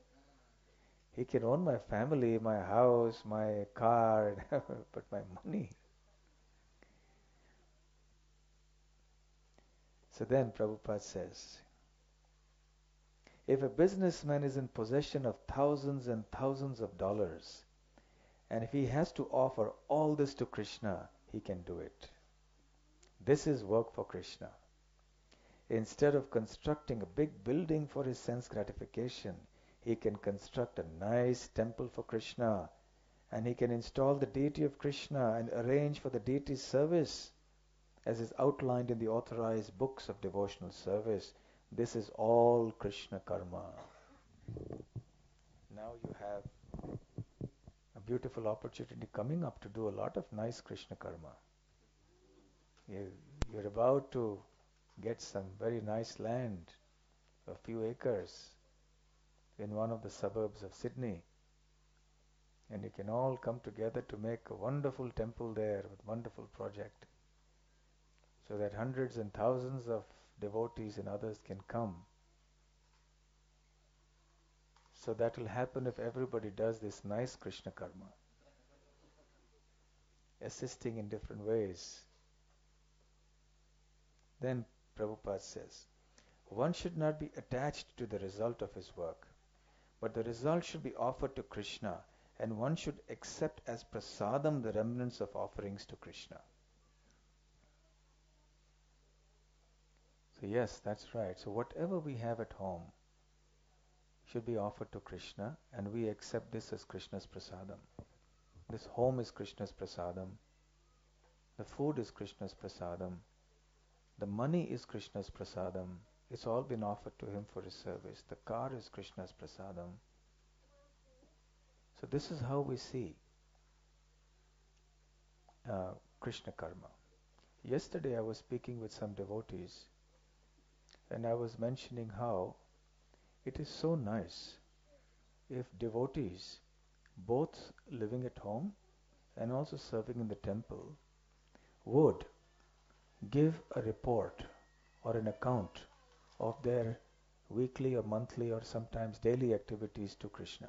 He can own my family, my house, my car, but my money. So then Prabhupada says, if a businessman is in possession of thousands and thousands of dollars, and if he has to offer all this to Krishna, he can do it. This is work for Krishna. Instead of constructing a big building for his sense gratification, he can construct a nice temple for Krishna, and he can install the deity of Krishna and arrange for the deity's service, as is outlined in the authorized books of devotional service. This is all Krishna karma. Now you have a beautiful opportunity coming up to do a lot of nice Krishna karma. You're about to get some very nice land, a few acres, in one of the suburbs of Sydney. And you can all come together to make a wonderful temple there with wonderful project, so that hundreds and thousands of devotees and others can come. So that will happen if everybody does this nice Krishna karma, assisting in different ways. Then Prabhupada says, one should not be attached to the result of his work, but the result should be offered to Krishna, and one should accept as prasadam the remnants of offerings to Krishna. So yes, that's right. So whatever we have at home should be offered to Krishna, and we accept this as Krishna's prasadam. This home is Krishna's prasadam. The food is Krishna's prasadam. The money is Krishna's prasadam. It's all been offered to him for his service. The car is Krishna's prasadam. So this is how we see Krishna karma. Yesterday I was speaking with some devotees, and I was mentioning how it is so nice if devotees, both living at home and also serving in the temple, would give a report or an account of their weekly or monthly or sometimes daily activities to Krishna,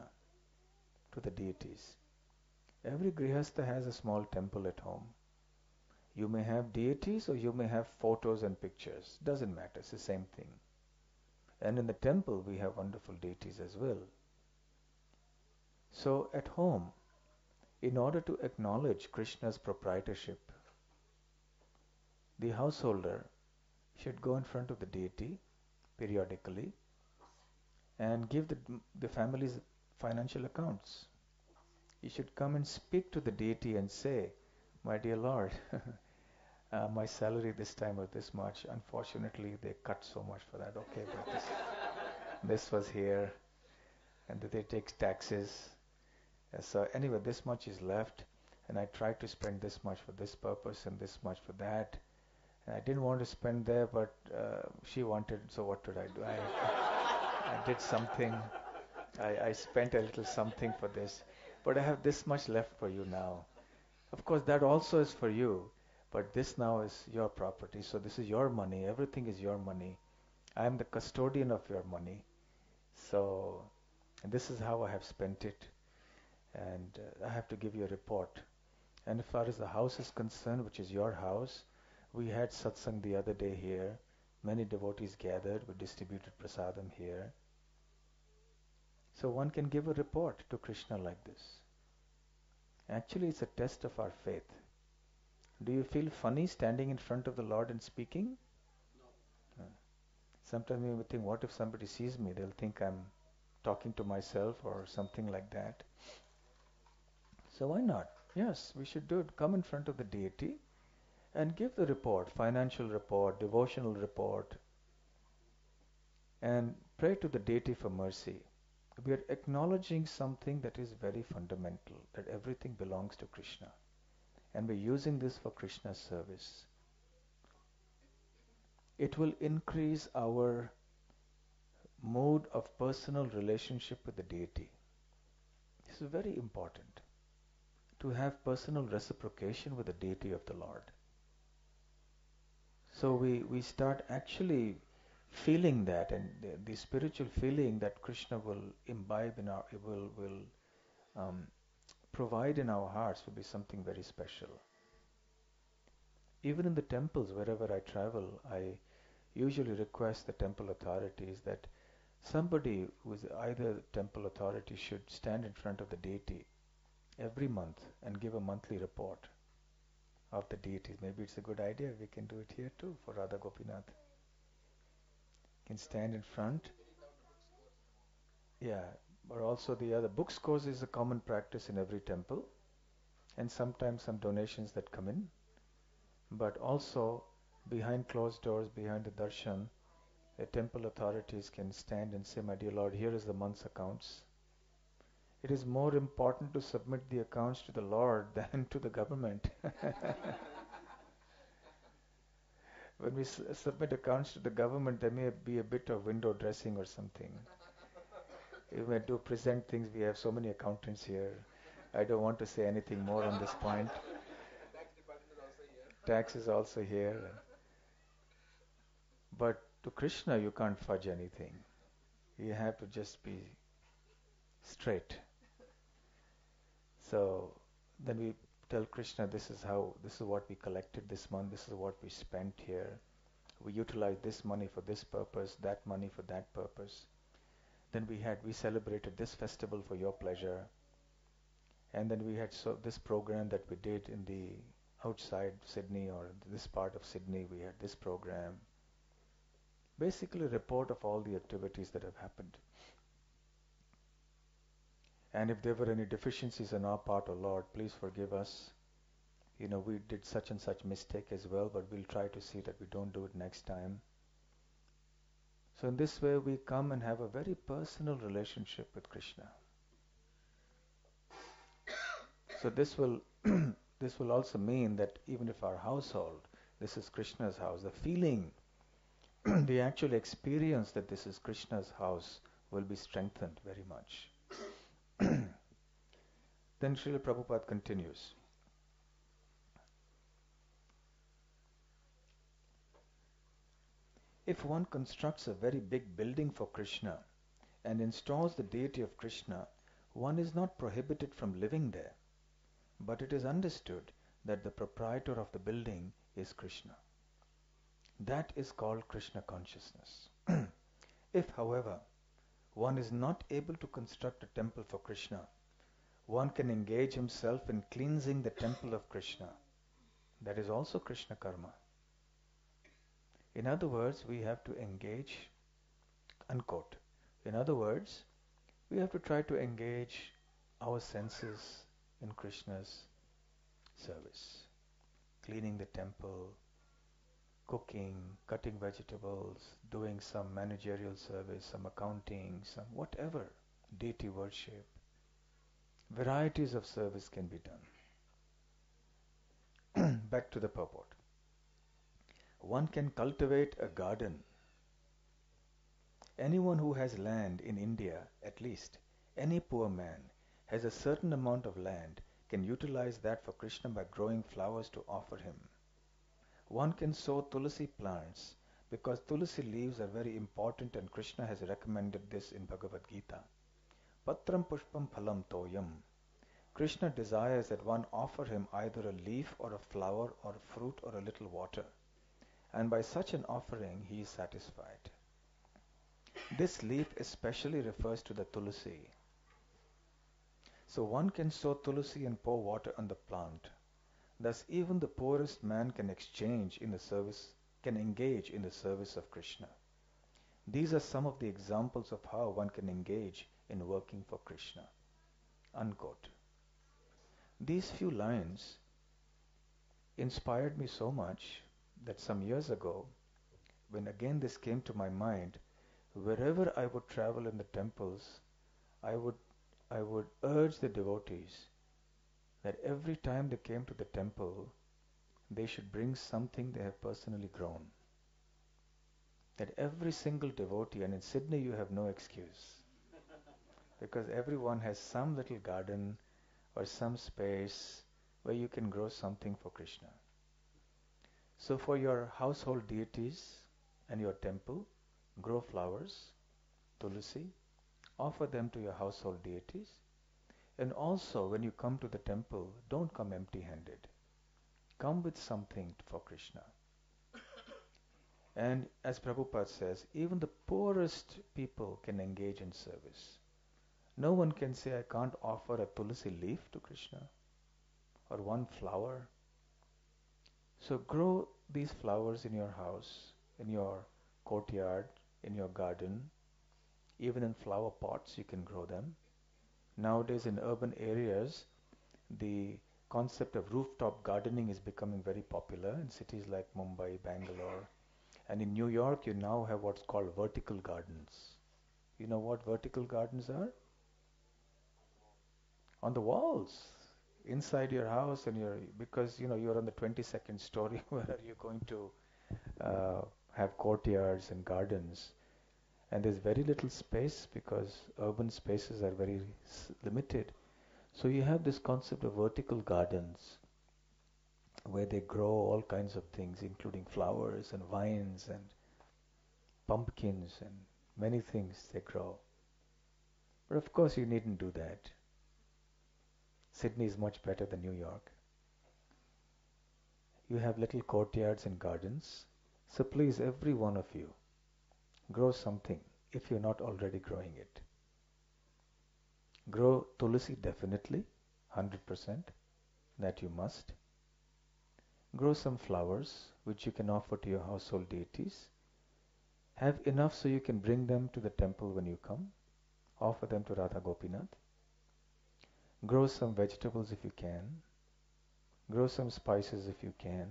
to the deities. Every grihastha has a small temple at home. You may have deities or you may have photos and pictures. Doesn't matter, it's the same thing. And in the temple we have wonderful deities as well. So at home, in order to acknowledge Krishna's proprietorship, the householder should go in front of the deity periodically and give the family's financial accounts. You should come and speak to the deity and say, my dear Lord, my salary this time was this much. Unfortunately, they cut so much for that. Okay, but this was here, and they take taxes. So anyway, this much is left, and I tried to spend this much for this purpose and this much for that. And I didn't want to spend there, but she wanted, so what did I do? I did something. I spent a little something for this, but I have this much left for you now. Of course, that also is for you, but this now is your property. So this is your money. Everything is your money. I am the custodian of your money. So And this is how I have spent it. And I have to give you a report. And as far as the house is concerned, which is your house, we had satsang the other day here. Many devotees gathered. We distributed prasadam here. So one can give a report to Krishna like this. Actually, it's a test of our faith. Do you feel funny standing in front of the Lord and speaking? No. Sometimes we think, what if somebody sees me? They'll think I'm talking to myself or something like that. So why not? Yes, we should do it. Come in front of the deity and give the report, financial report, devotional report, and pray to the deity for mercy. We are acknowledging something that is very fundamental, that everything belongs to Krishna. And we're using this for Krishna's service. It will increase our mood of personal relationship with the deity. This is very important, to have personal reciprocation with the deity of the Lord. So we start actually feeling that, and the spiritual feeling that Krishna will imbibe in our, will provide in our hearts will be something very special. Even in the temples, wherever I travel, I usually request the temple authorities that somebody who is either temple authority should stand in front of the deity every month and give a monthly report of the deities. Maybe it's a good idea. We can do it here too for Radha Gopinath. Can stand in front. Yeah, or also the other book scores is a common practice in every temple, and sometimes some donations that come in. But also behind closed doors, behind the darshan, the temple authorities can stand and say, "My dear Lord, here is the month's accounts." It is more important to submit the accounts to the Lord than to the government. When we submit accounts to the government, there may be a bit of window dressing or something. If we do present things, we have so many accountants here. I don't want to say anything more on this point. Tax is also here. But to Krishna, you can't fudge anything. You have to just be straight. So then we tell Krishna, this is what we collected this month, this is what we spent here. We utilized this money for this purpose, that money for that purpose. Then we celebrated this festival for your pleasure. And then we had this program that we did in the outside Sydney or this part of Sydney, we had this program. Basically a report of all the activities that have happened. And if there were any deficiencies on our part, oh Lord, please forgive us. We did such and such mistake as well, but we'll try to see that we don't do it next time. So in this way, we come and have a very personal relationship with Krishna. So this will this will also mean that even if our household, this is Krishna's house, the feeling, the actual experience that this is Krishna's house will be strengthened very much. Then Srila Prabhupada continues. If one constructs a very big building for Krishna and installs the deity of Krishna, one is not prohibited from living there, but it is understood that the proprietor of the building is Krishna. That is called Krishna consciousness. If, however, one is not able to construct a temple for Krishna, one can engage himself in cleansing the temple of Krishna. That is also Krishna karma. In other words, we have to engage, unquote. In other words, we have to try to engage our senses in Krishna's service. Cleaning the temple, cooking, cutting vegetables, doing some managerial service, some accounting, some whatever, deity worship. Varieties of service can be done. Back to the purport. One can cultivate a garden. Anyone who has land in India, at least, any poor man, has a certain amount of land, can utilize that for Krishna by growing flowers to offer him. One can sow tulsi plants because tulsi leaves are very important and Krishna has recommended this in Bhagavad Gita. Patram pushpam phalam toyam. Krishna desires that one offer him either a leaf or a flower or a fruit or a little water. And by such an offering, he is satisfied. This leaf especially refers to the tulsi. So one can sow tulsi and pour water on the plant. Thus even the poorest man can engage in the service of Krishna. These are some of the examples of how one can engage in working for Krishna. Unquote. These few lines inspired me so much that some years ago, when again this came to my mind, wherever I would travel in the temples, I would urge the devotees that every time they came to the temple, they should bring something they have personally grown. That every single devotee, and in Sydney you have no excuse, because everyone has some little garden or some space where you can grow something for Krishna. So for your household deities and your temple, grow flowers, tulsi, offer them to your household deities. And also when you come to the temple, don't come empty-handed. Come with something for Krishna. And as Prabhupada says, even the poorest people can engage in service. No one can say, I can't offer a tulsi leaf to Krishna or one flower. So grow these flowers in your house, in your courtyard, in your garden. Even in flower pots you can grow them. Nowadays in urban areas, the concept of rooftop gardening is becoming very popular in cities like Mumbai, Bangalore. And in New York, you now have what's called vertical gardens. You know what vertical gardens are? On the walls, inside your house, and because you're on the 22nd story. Where are you going to have courtyards and gardens? And there's very little space because urban spaces are very limited. So you have this concept of vertical gardens where they grow all kinds of things, including flowers and vines and pumpkins and many things they grow. But of course you needn't do that. Sydney is much better than New York. You have little courtyards and gardens. So please, every one of you, grow something if you're not already growing it. Grow tulsi definitely, 100%, that you must. Grow some flowers which you can offer to your household deities. Have enough so you can bring them to the temple when you come. Offer them to Radha Gopinath. Grow some vegetables if you can. Grow some spices if you can.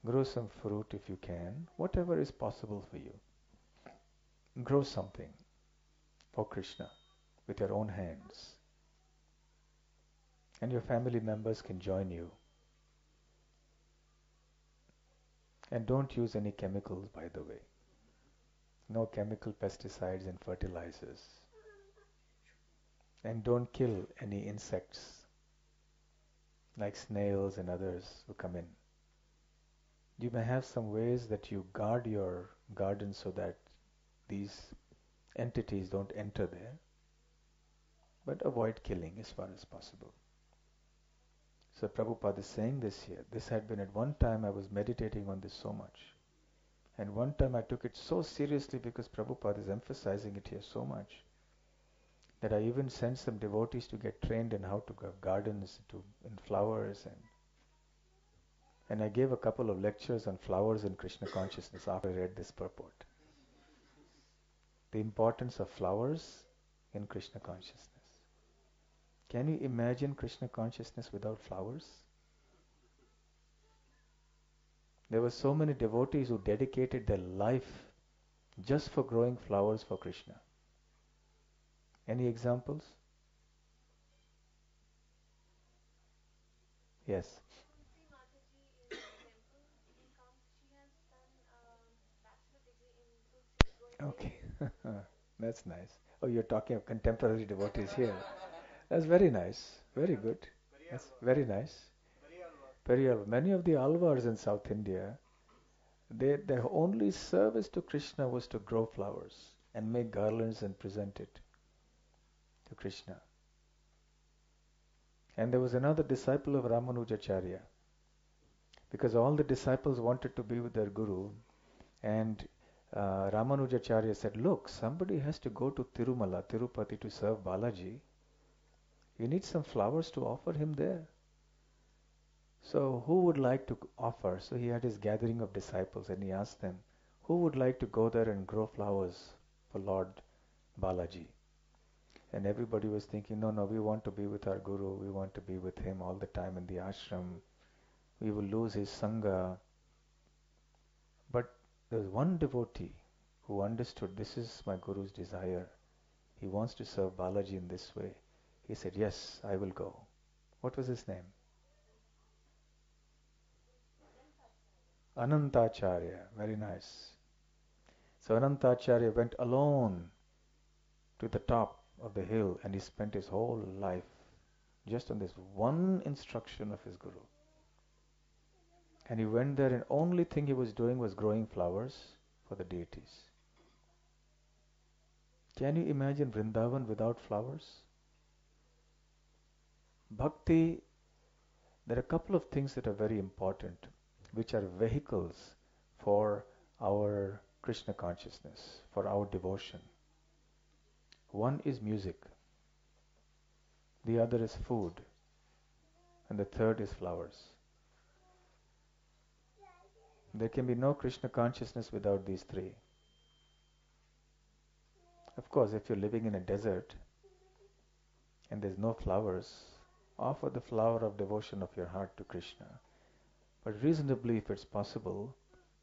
Grow some fruit if you can. Whatever is possible for you. Grow something for Krishna with your own hands. And your family members can join you. And don't use any chemicals, by the way. No chemical pesticides and fertilizers. And don't kill any insects like snails and others who come in. You may have some ways that you guard your garden so that these entities don't enter there, but avoid killing as far as possible. So Prabhupada is saying this here. This had been at one time I was meditating on this so much. And one time I took it so seriously because Prabhupada is emphasizing it here so much that I even sent some devotees to get trained in how to grow gardens and flowers, and I gave a couple of lectures on flowers and Krishna consciousness after I read this purport. The importance of flowers in Krishna consciousness. Can you imagine Krishna consciousness without flowers? There were so many devotees who dedicated their life just for growing flowers for Krishna. Any examples? Yes. Okay. That's nice. Oh, you're talking of contemporary devotees here. That's very nice. Very good. That's very nice. Periyal. Many of the alvars in South India, their only service to Krishna was to grow flowers and make garlands and present it. to Krishna. And there was another disciple of Ramanujacharya, because all the disciples wanted to be with their guru, and Ramanujacharya said, look, somebody has to go to Tirumala, Tirupati, to serve Balaji. You need some flowers to offer him there. So who would like to offer? So he had his gathering of disciples and he asked them, who would like to go there and grow flowers for Lord Balaji? And everybody was thinking, no, we want to be with our guru. We want to be with him all the time in the ashram. We will lose his sangha. But there was one devotee who understood, this is my guru's desire. He wants to serve Balaji in this way. He said, yes, I will go. What was his name? Anantacharya. Very nice. So Anantacharya went alone to the top of the hill and he spent his whole life just on this one instruction of his guru. And he went there and only thing he was doing was growing flowers for the deities. Can you imagine Vrindavan without flowers? Bhakti, there are a couple of things that are very important, which are vehicles for our Krishna consciousness, for our devotion. One is music, the other is food, and the third is flowers. There can be no Krishna consciousness without these three. Of course, if you're living in a desert and there's no flowers, offer the flower of devotion of your heart to Krishna. But reasonably, if it's possible,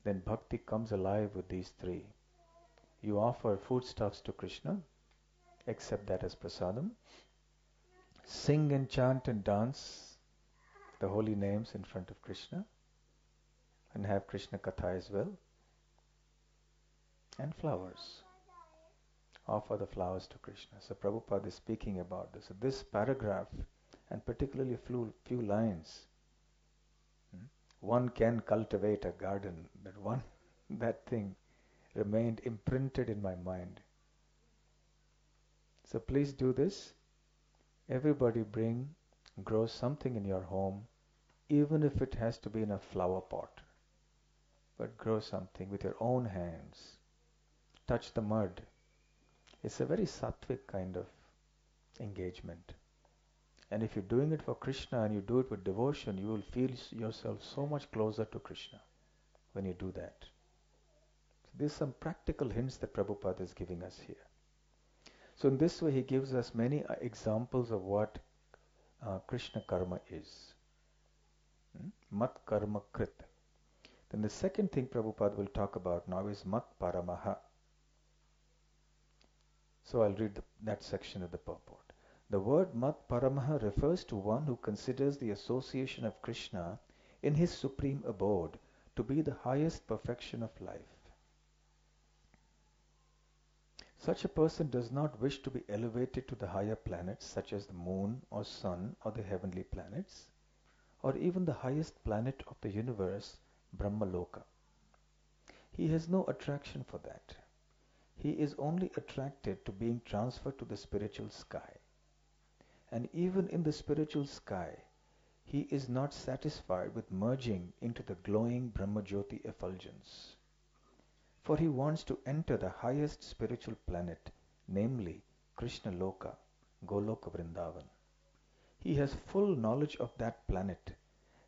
then bhakti comes alive with these three. You offer foodstuffs to Krishna, accept that as prasadam, sing and chant and dance the holy names in front of Krishna, and have Krishna Katha as well, and flowers. Offer the flowers to Krishna. So Prabhupada is speaking about this. So this paragraph, and particularly a few lines, one can cultivate a garden. That thing remained imprinted in my mind. So please do this. Everybody grow something in your home, even if it has to be in a flower pot. But grow something with your own hands. Touch the mud. It's a very sattvic kind of engagement. And if you're doing it for Krishna and you do it with devotion, you will feel yourself so much closer to Krishna when you do that. So there's some practical hints that Prabhupada is giving us here. So in this way, he gives us many examples of what Krishna karma is. Mat karma krit. Then the second thing Prabhupada will talk about now is mat paramaha. So I'll read that section of the purport. The word mat paramaha refers to one who considers the association of Krishna in his supreme abode to be the highest perfection of life. Such a person does not wish to be elevated to the higher planets such as the moon or sun or the heavenly planets, or even the highest planet of the universe, Brahmaloka. He has no attraction for that. He is only attracted to being transferred to the spiritual sky. And even in the spiritual sky, he is not satisfied with merging into the glowing Brahmajyoti effulgence. For he wants to enter the highest spiritual planet, namely Krishna Loka, Goloka Vrindavan. He has full knowledge of that planet,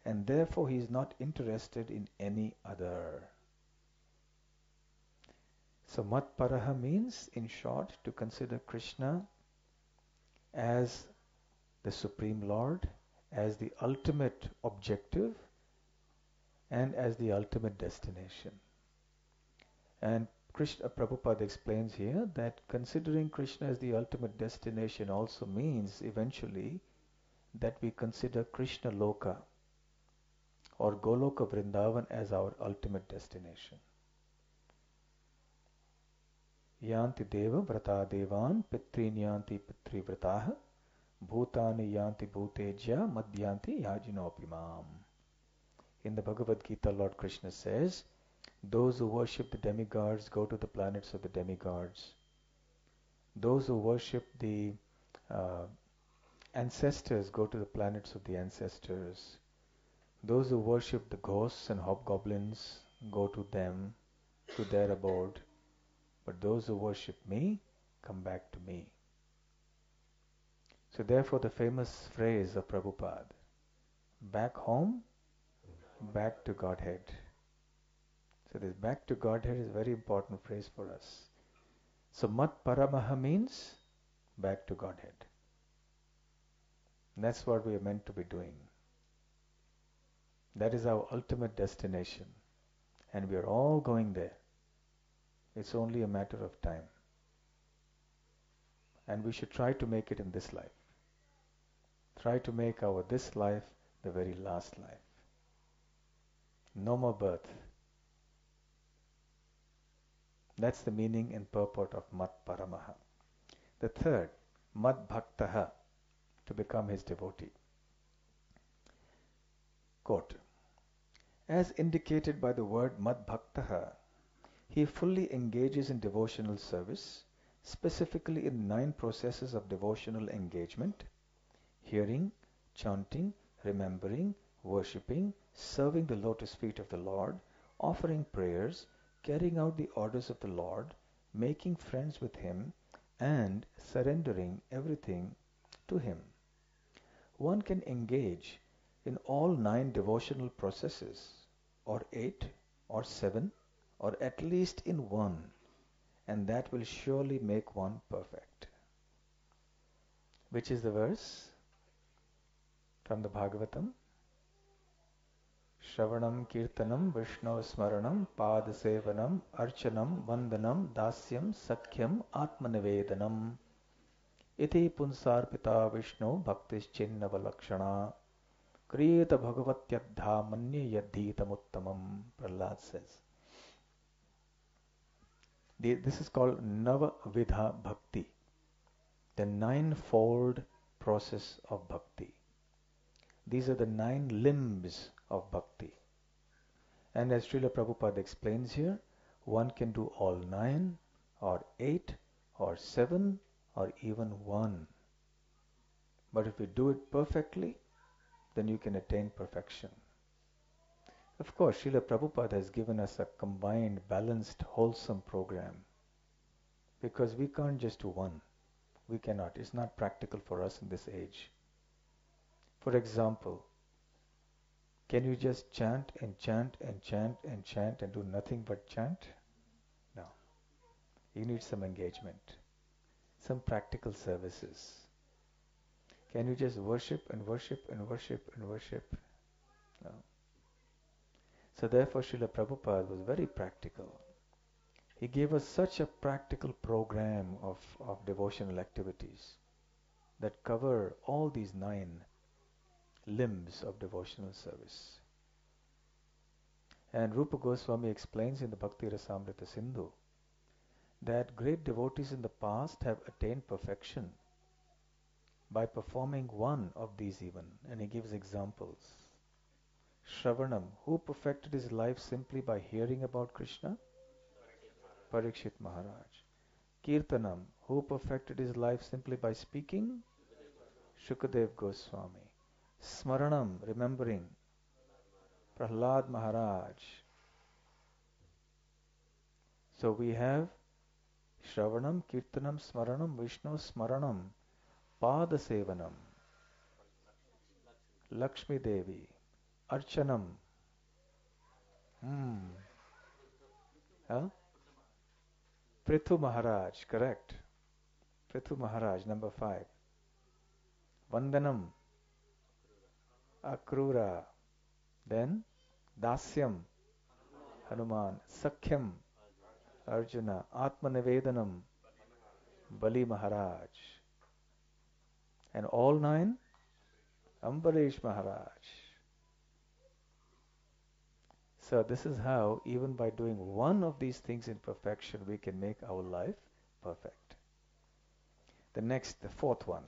and therefore he is not interested in any other. So Matparaha means, in short, to consider Krishna as the Supreme Lord, as the ultimate objective, and as the ultimate destination. And Prabhupada explains here that considering Krishna as the ultimate destination also means eventually that we consider Krishna Loka or Goloka Vrindavan as our ultimate destination. Yanti deva vrata devan pitrin yanti pitri vrataha bhutani yanti bhuteja madhyanti yajinopimam. In the Bhagavad Gita, Lord Krishna says, those who worship the demigods go to the planets of the demigods. Those who worship the Uh, Ancestors go to the planets of the ancestors. Those who worship the ghosts and hobgoblins go to them, to their abode. But those who worship me come back to me. So therefore the famous phrase of Prabhupada, back home, back to Godhead. So this back to Godhead is a very important phrase for us. So Mat Paramaha means back to Godhead. And that's what we are meant to be doing. That is our ultimate destination. And we are all going there. It's only a matter of time. And we should try to make it in this life. Try to make our this life the very last life. No more birth. That's the meaning and purport of Mat Paramaha. The third, Mad Bhaktaha, to become his devotee. Quote, as indicated by the word Mad Bhaktaha, he fully engages in devotional service, specifically in 9 processes of devotional engagement: hearing, chanting, remembering, worshipping, serving the lotus feet of the Lord, offering prayers, carrying out the orders of the Lord, making friends with him, and surrendering everything to him. One can engage in all 9 devotional processes, or 8, or 7, or at least in one, and that will surely make one perfect. Which is the verse from the Bhagavatam? Shravanam Kirtanam Vishnu Smaranam Padasevanam Archanam Vandanam Dasyam Sakhyam Atmanivedanam Iti Punsarpita Vishnu Bhaktis Chinnava Kriyeta Bhagavatyadha Manye Yadhitamuttamam, Prahlad says. This is called Navavidha Bhakti, the 9-fold process of bhakti. These are the 9 limbs of bhakti. And as Srila Prabhupada explains here, one can do all 9, or 8, or 7, or even 1. But if you do it perfectly, then you can attain perfection. Of course, Srila Prabhupada has given us a combined, balanced, wholesome program. Because we can't just do one. We cannot. It's not practical for us in this age. For example, can you just chant and chant and chant and chant and do nothing but chant? No. You need some engagement, some practical services. Can you just worship and worship and worship and worship? No. So therefore Srila Prabhupada was very practical. He gave us such a practical program of devotional activities that cover all these 9 limbs of devotional service. And Rupa Goswami explains in the Bhakti Rasamrita Sindhu that great devotees in the past have attained perfection by performing one of these even. And he gives examples. Shravanam, who perfected his life simply by hearing about Krishna? Parikshit Maharaj. Kirtanam, who perfected his life simply by speaking? Shukadev Goswami. Smaranam, remembering? Prahlad Maharaj. So we have Shravanam, Kirtanam, Smaranam, Vishnu Smaranam, Padasevanam, Lakshmi Devi, Archanam. Huh? Prithu Maharaj, correct. Prithu Maharaj, number 5. Vandanam, Akrura. Then Dasyam, Hanuman. Sakhyam, Arjuna. Atmanivedanam, Bali Maharaj. And all 9, Ambarish Maharaj. So this is how, even by doing one of these things in perfection, we can make our life perfect. The 4th one,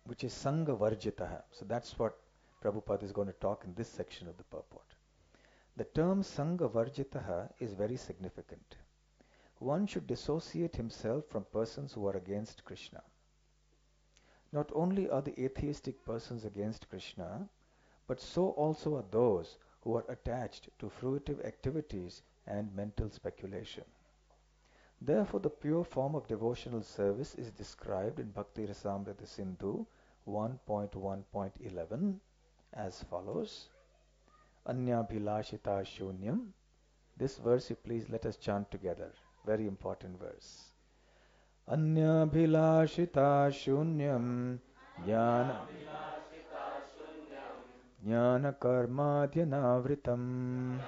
which is Sangha Varjitaha. So that's what Prabhupada is going to talk in this section of the purport. The term Sangha Varjitaha is very significant. One should dissociate himself from persons who are against Krishna. Not only are the atheistic persons against Krishna, but so also are those who are attached to fruitive activities and mental speculation. Therefore, the pure form of devotional service is described in Bhakti Rasamrita Sindhu 1.1.11 as follows. Anyabhilashita shunyam. This verse, you please let us chant together. Very important verse. Anyabhilashita shunyam jnana karmadhyanavritam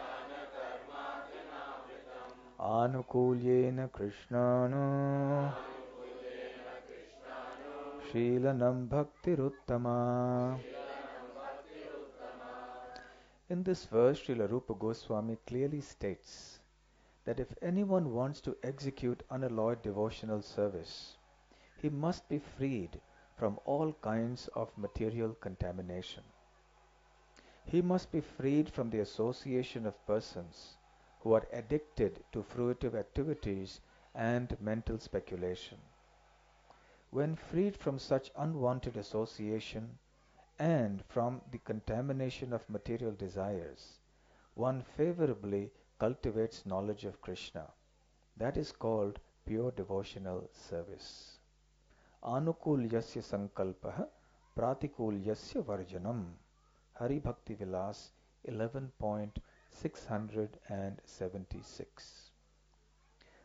anukulyena krishnano Shrilanam Bhaktiruttama. In this verse, Srila Rupa Goswami clearly states that if anyone wants to execute unalloyed devotional service, he must be freed from all kinds of material contamination. He must be freed from the association of persons who are addicted to fruitive activities and mental speculation. When freed from such unwanted association and from the contamination of material desires, one favorably cultivates knowledge of Krishna. That is called pure devotional service. Anukulyasya sankalpaha pratikulyasya varjanam. Hari Bhakti Vilas 11.676.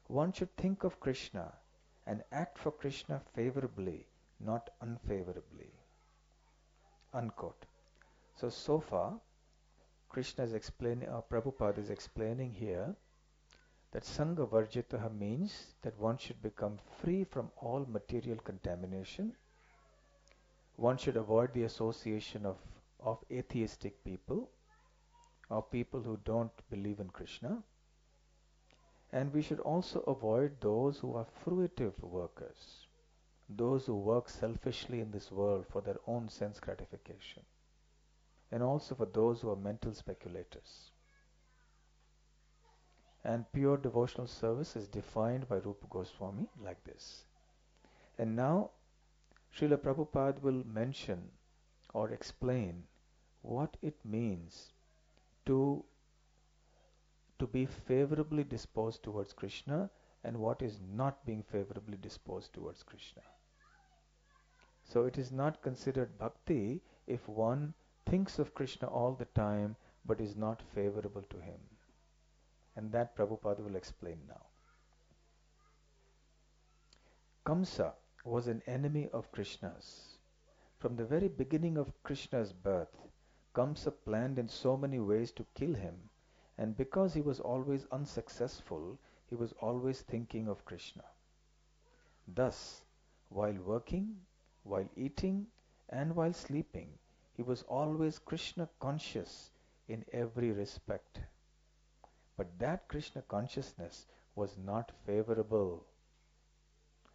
One should think of Krishna and act for Krishna favorably, not unfavorably. Unquote. So far, Krishna is explaining, Prabhupada is explaining here that Sangha Varjitaha means that one should become free from all material contamination. One should avoid the association of atheistic people or people who don't believe in Krishna. And we should also avoid those who are fruitive workers, those who work selfishly in this world for their own sense gratification, and also for those who are mental speculators. And pure devotional service is defined by Rupa Goswami like this. And now Srila Prabhupada will mention or explain what it means to be favorably disposed towards Krishna and what is not being favorably disposed towards Krishna. So it is not considered bhakti if one thinks of Krishna all the time but is not favorable to him. And that Prabhupada will explain now. Kamsa was an enemy of Krishna's. From the very beginning of Krishna's birth, Kamsa planned in so many ways to kill him, and because he was always unsuccessful, he was always thinking of Krishna. Thus, while working, while eating, and while sleeping, he was always Krishna conscious in every respect. But that Krishna consciousness was not favorable.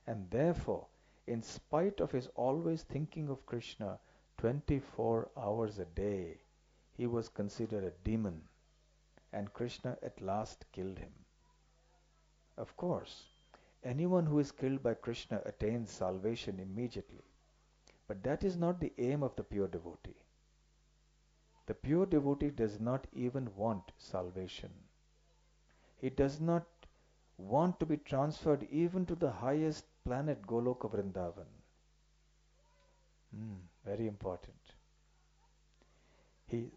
And therefore, in spite of his always thinking of Krishna 24 hours a day, he was considered a demon, and Krishna at last killed him. Of course, anyone who is killed by Krishna attains salvation immediately. But that is not the aim of the pure devotee. The pure devotee does not even want salvation. He does not want to be transferred even to the highest planet Goloka Vrindavan. Very important.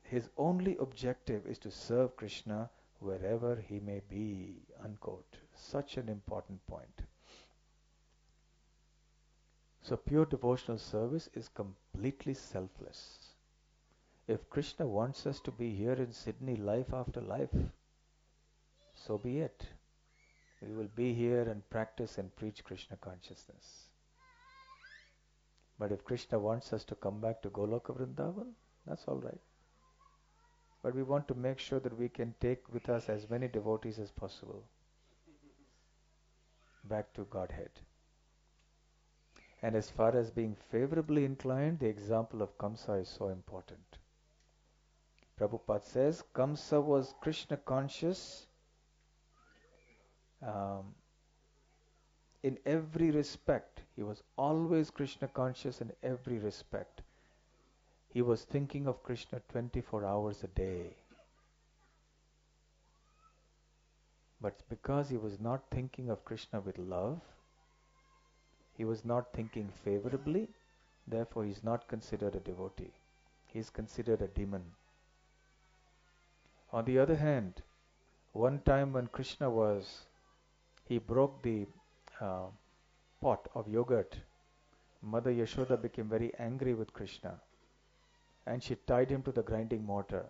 His only objective is to serve Krishna wherever he may be. Unquote. Such an important point. So pure devotional service is completely selfless. If Krishna wants us to be here in Sydney life after life, so be it. We will be here and practice and preach Krishna consciousness. But if Krishna wants us to come back to Goloka Vrindavan, that's all right. But we want to make sure that we can take with us as many devotees as possible back to Godhead. And as far as being favorably inclined, the example of Kamsa is so important. Prabhupada says Kamsa was Krishna conscious in every respect. He was always Krishna conscious in every respect. He was thinking of Krishna 24 hours a day. But because he was not thinking of Krishna with love, he was not thinking favorably, therefore he is not considered a devotee. He is considered a demon. On the other hand, one time when he broke the uh, pot of yogurt, Mother Yashoda became very angry with Krishna and she tied him to the grinding mortar.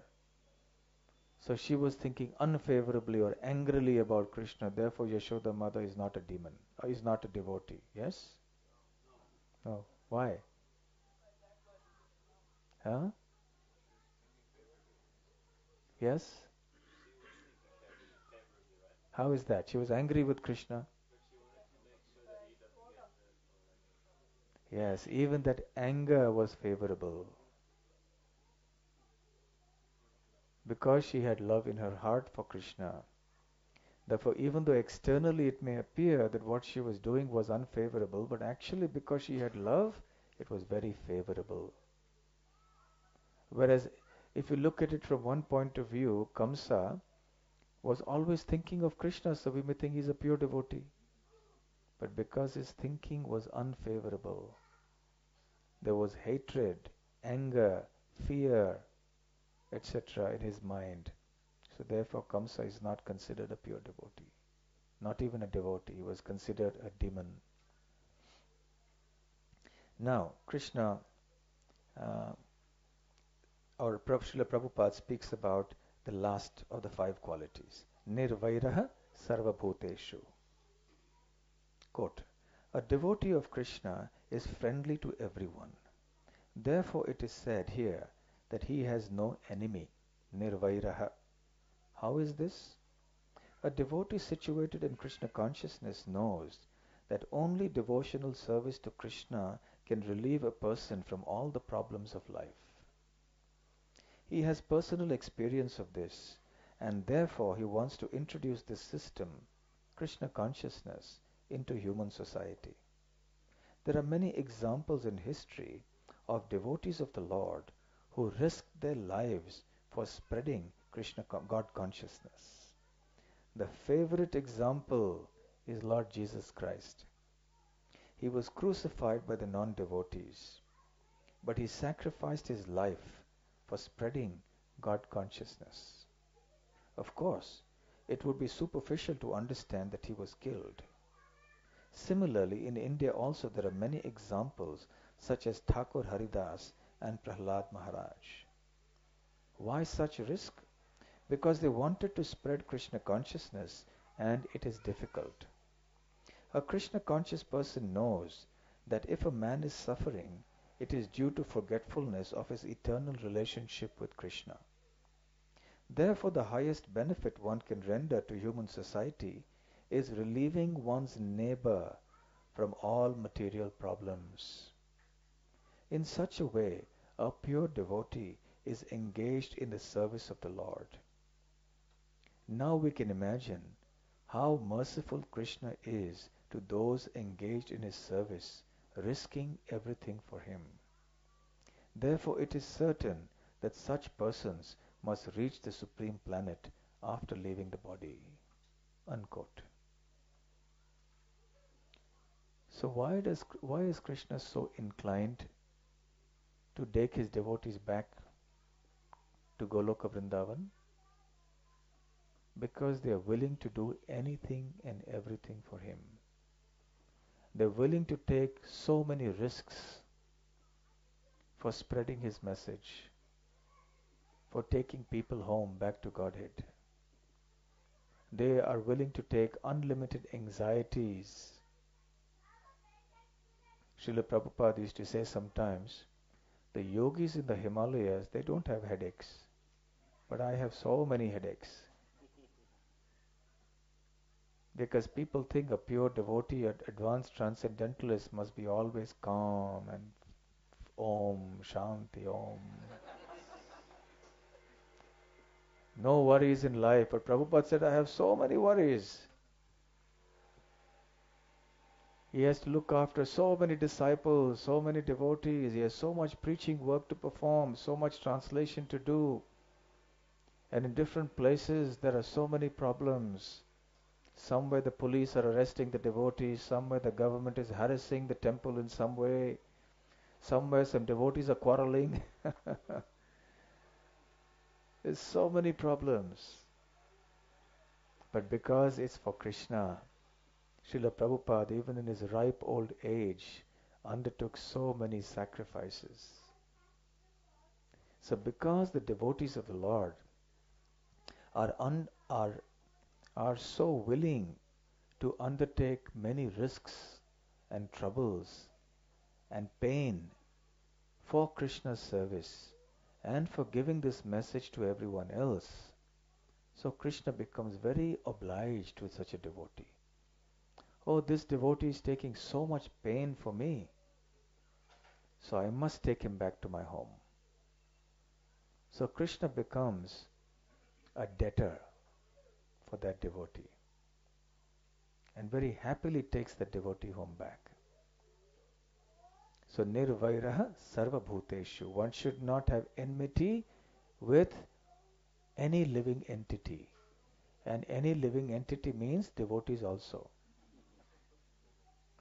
So she was thinking unfavorably or angrily about Krishna. Therefore, Yashoda Mother is not a demon, or is not a devotee. Yes? No. Why? Huh? Yes? How is that? She was angry with Krishna. Yes, even that anger was favorable. Because she had love in her heart for Krishna. Therefore, even though externally it may appear that what she was doing was unfavorable, but actually because she had love, it was very favorable. Whereas, if you look at it from one point of view, Kamsa was always thinking of Krishna, so we may think he's a pure devotee. But because his thinking was unfavorable, there was hatred, anger, fear, etc. in his mind. So therefore Kamsa is not considered a pure devotee. Not even a devotee, he was considered a demon. Now, Krishna, uh, or Srila Prabhupada speaks about the last of the five qualities. Nirvairaha sarvabhuteshu. Quote, a devotee of Krishna is friendly to everyone. Therefore it is said here that he has no enemy. Nirvairaha. How is this? A devotee situated in Krishna consciousness knows that only devotional service to Krishna can relieve a person from all the problems of life. He has personal experience of this, and therefore he wants to introduce this system, Krishna consciousness, into human society. There are many examples in history of devotees of the Lord who risked their lives for spreading Krishna God consciousness. The favorite example is Lord Jesus Christ. He was crucified by the non-devotees, but he sacrificed his life for spreading God consciousness. Of course, it would be superficial to understand that he was killed. Similarly, in India also there are many examples such as Thakur Haridas and Prahlad Maharaj. Why such risk? Because they wanted to spread Krishna consciousness and it is difficult. A Krishna conscious person knows that if a man is suffering, it is due to forgetfulness of his eternal relationship with Krishna. Therefore, the highest benefit one can render to human society is relieving one's neighbor from all material problems. In such a way, a pure devotee is engaged in the service of the Lord. Now we can imagine how merciful Krishna is to those engaged in his service, risking everything for him. Therefore, it is certain that such persons must reach the supreme planet after leaving the body. Unquote. So why is Krishna so inclined to take his devotees back to Goloka Vrindavan? Because they are willing to do anything and everything for him. They're willing to take so many risks for spreading his message, for taking people home back to Godhead. They are willing to take unlimited anxieties. Srila Prabhupada used to say sometimes, the yogis in the Himalayas, they don't have headaches, but I have so many headaches. Because people think a pure devotee, an advanced transcendentalist must be always calm and Om, Shanti, Om. No worries in life. But Prabhupada said, I have so many worries. He has to look after so many disciples, so many devotees. He has so much preaching work to perform, so much translation to do. And in different places, there are so many problems. Somewhere the police are arresting the devotees, somewhere the government is harassing the temple in some way, somewhere some devotees are quarreling. There's so many problems. But because it's for Krishna, Srila Prabhupada, even in his ripe old age, undertook so many sacrifices. So because the devotees of the Lord are, are so willing to undertake many risks and troubles and pain for Krishna's service and for giving this message to everyone else, so Krishna becomes very obliged with such a devotee. Oh, this devotee is taking so much pain for me, so I must take him back to my home. So Krishna becomes a debtor for that devotee and very happily takes the devotee home back. So nirvairaha sarva bhuteshu. One should not have enmity with any living entity. And any living entity means devotees also.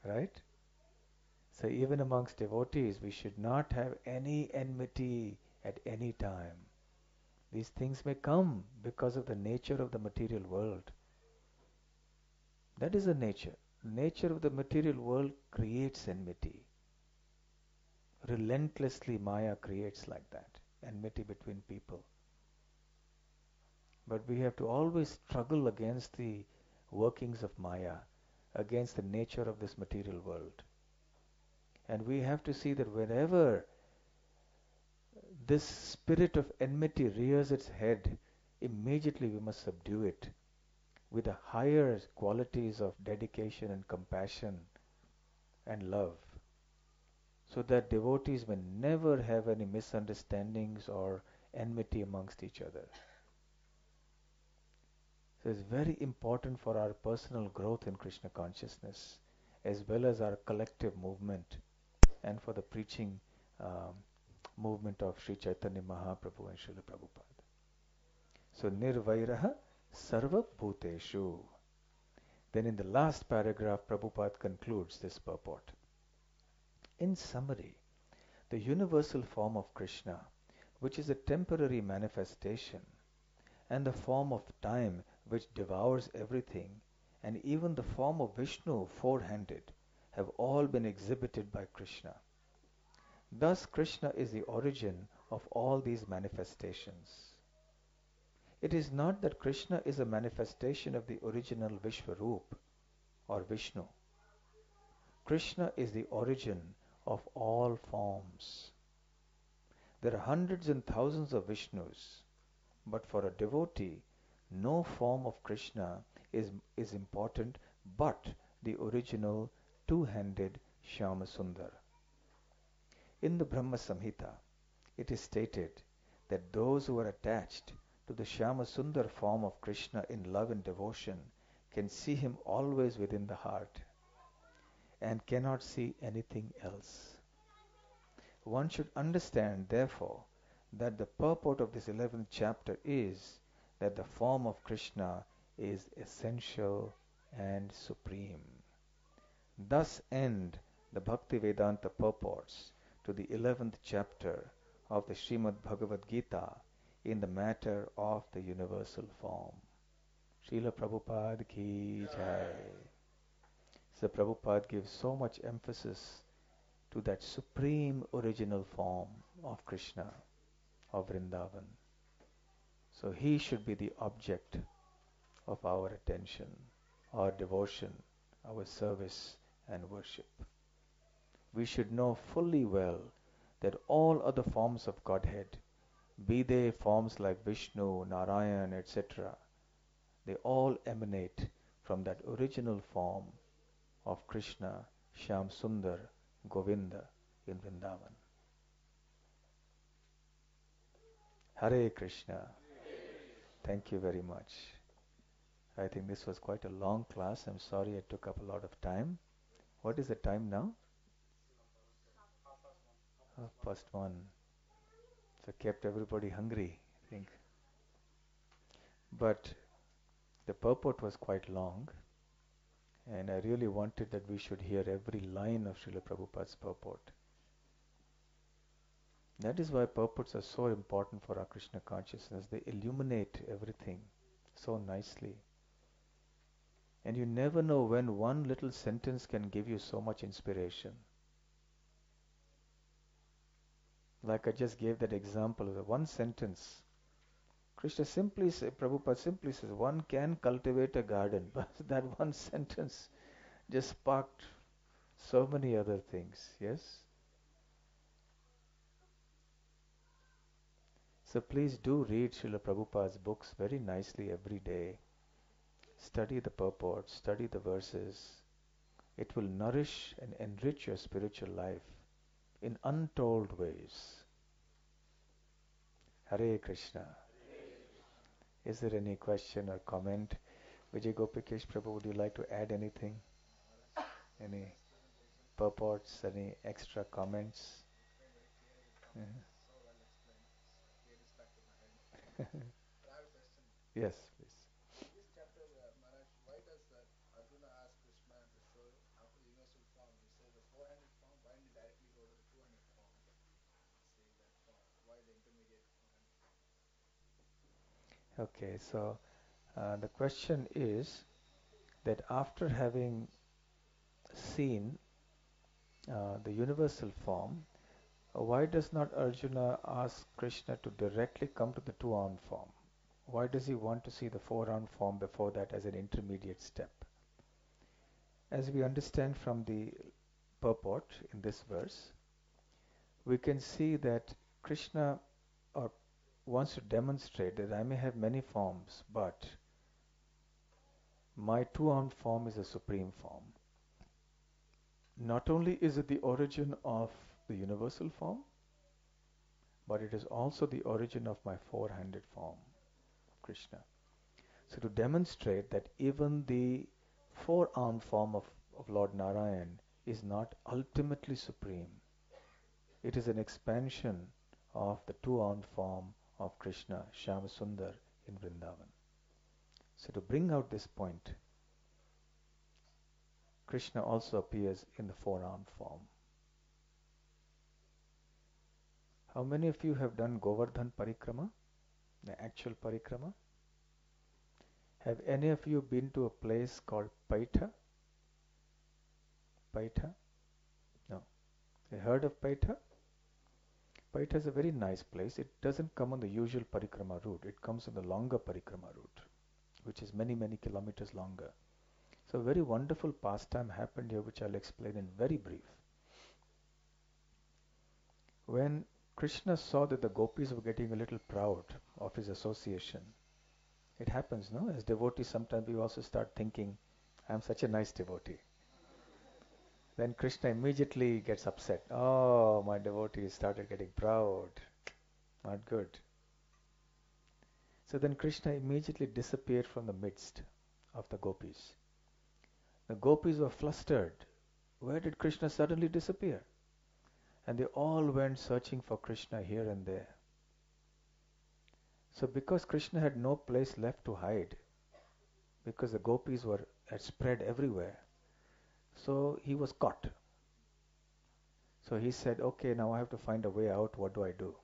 Right? So even amongst devotees, we should not have any enmity at any time. These things may come because of the nature of the material world. That is the nature. The nature of the material world creates enmity. Relentlessly Maya creates like that, enmity between people. But we have to always struggle against the workings of Maya, against the nature of this material world. And we have to see that whenever this spirit of enmity rears its head, immediately we must subdue it with the higher qualities of dedication and compassion and love, so that devotees may never have any misunderstandings or enmity amongst each other. So it's very important for our personal growth in Krishna consciousness, as well as our collective movement, and for the preaching um, movement of Sri Chaitanya Mahaprabhu and Srila Prabhupada. So nirvairaha sarva bhuteshu. Then in the last paragraph, Prabhupada concludes this purport. In summary, the universal form of Krishna, which is a temporary manifestation, and the form of time which devours everything, and even the form of Vishnu four-handed, have all been exhibited by Krishna. Thus Krishna is the origin of all these manifestations. It is not that Krishna is a manifestation of the original Vishwaroop or Vishnu. Krishna is the origin of all forms. There are hundreds and thousands of Vishnus, but for a devotee, no form of Krishna is important but the original two-handed Shyamasundar. In the Brahma Samhita, it is stated that those who are attached to the Shyamasundar form of Krishna in love and devotion can see him always within the heart and cannot see anything else. One should understand, therefore, that the purport of this 11th chapter is that the form of Krishna is essential and supreme. Thus end the Bhakti Vedanta purports to the 11th chapter of the Srimad Bhagavad Gita in the matter of the universal form. Srila Prabhupada ki jai. So Prabhupada gives so much emphasis to that supreme original form of Krishna, of Vrindavan. So he should be the object of our attention, our devotion, our service and worship. We should know fully well that all other forms of Godhead, be they forms like Vishnu, Narayan, etc., they all emanate from that original form of Krishna, Shyam Sundar, Govinda in Vrindavan. Hare Krishna. Thank you very much. I think this was quite a long class. I'm sorry I took up a lot of time. What is the time now? 1:30. So kept everybody hungry, I think. But the purport was quite long, and I really wanted that we should hear every line of Srila Prabhupada's purport. That is why purports are so important for our Krishna consciousness. They illuminate everything so nicely. And you never know when one little sentence can give you so much inspiration. Like I just gave that example of the one sentence. Krishna simply says, Prabhupada simply says, one can cultivate a garden. But that one sentence just sparked so many other things. Yes? So please do read Srila Prabhupada's books very nicely every day. Study the purport, study the verses. It will nourish and enrich your spiritual life in untold ways. Hare Krishna. Is there any question or comment? Vijay Gopikesh Prabhu, would you like to add anything? Any purports, any extra comments? Yes, please. This chapter, Maharaj, why does Arjuna ask Krishna to show after the universal form? He says the 400 form. Why didn't he directly go to the 200 form and say that form? Why the intermediate 400 form? Okay, so the question is that after having seen the universal form, why does not Arjuna ask Krishna to directly come to the two-armed form? Why does he want to see the four-armed form before that as an intermediate step? As we understand from the purport in this verse, we can see that Krishna wants to demonstrate that I may have many forms, but my two-armed form is a supreme form. Not only is it the origin of the universal form, but it is also the origin of my four-handed form, Krishna. So to demonstrate that even the four-armed form of Lord Narayan is not ultimately supreme, it is an expansion of the two-armed form of Krishna, Shyamasundar in Vrindavan. So to bring out this point, Krishna also appears in the four-armed form. How many of you have done Govardhan Parikrama, the actual Parikrama? Have any of you been to a place called Paitha? Paitha? No. You heard of Paitha? Paitha is a very nice place. It doesn't come on the usual Parikrama route. It comes on the longer Parikrama route, which is many, many kilometers longer. So a very wonderful pastime happened here, which I'll explain in very brief. When Krishna saw that the gopis were getting a little proud of his association, it happens, no? As devotees, sometimes we also start thinking, I'm such a nice devotee. Then Krishna immediately gets upset. Oh, my devotees started getting proud. Not good. So then Krishna immediately disappeared from the midst of the gopis. The gopis were flustered. Where did Krishna suddenly disappear? And they all went searching for Krishna here and there. So because Krishna had no place left to hide, because the gopis had spread everywhere, so he was caught. So he said, okay, now I have to find a way out. What do I do?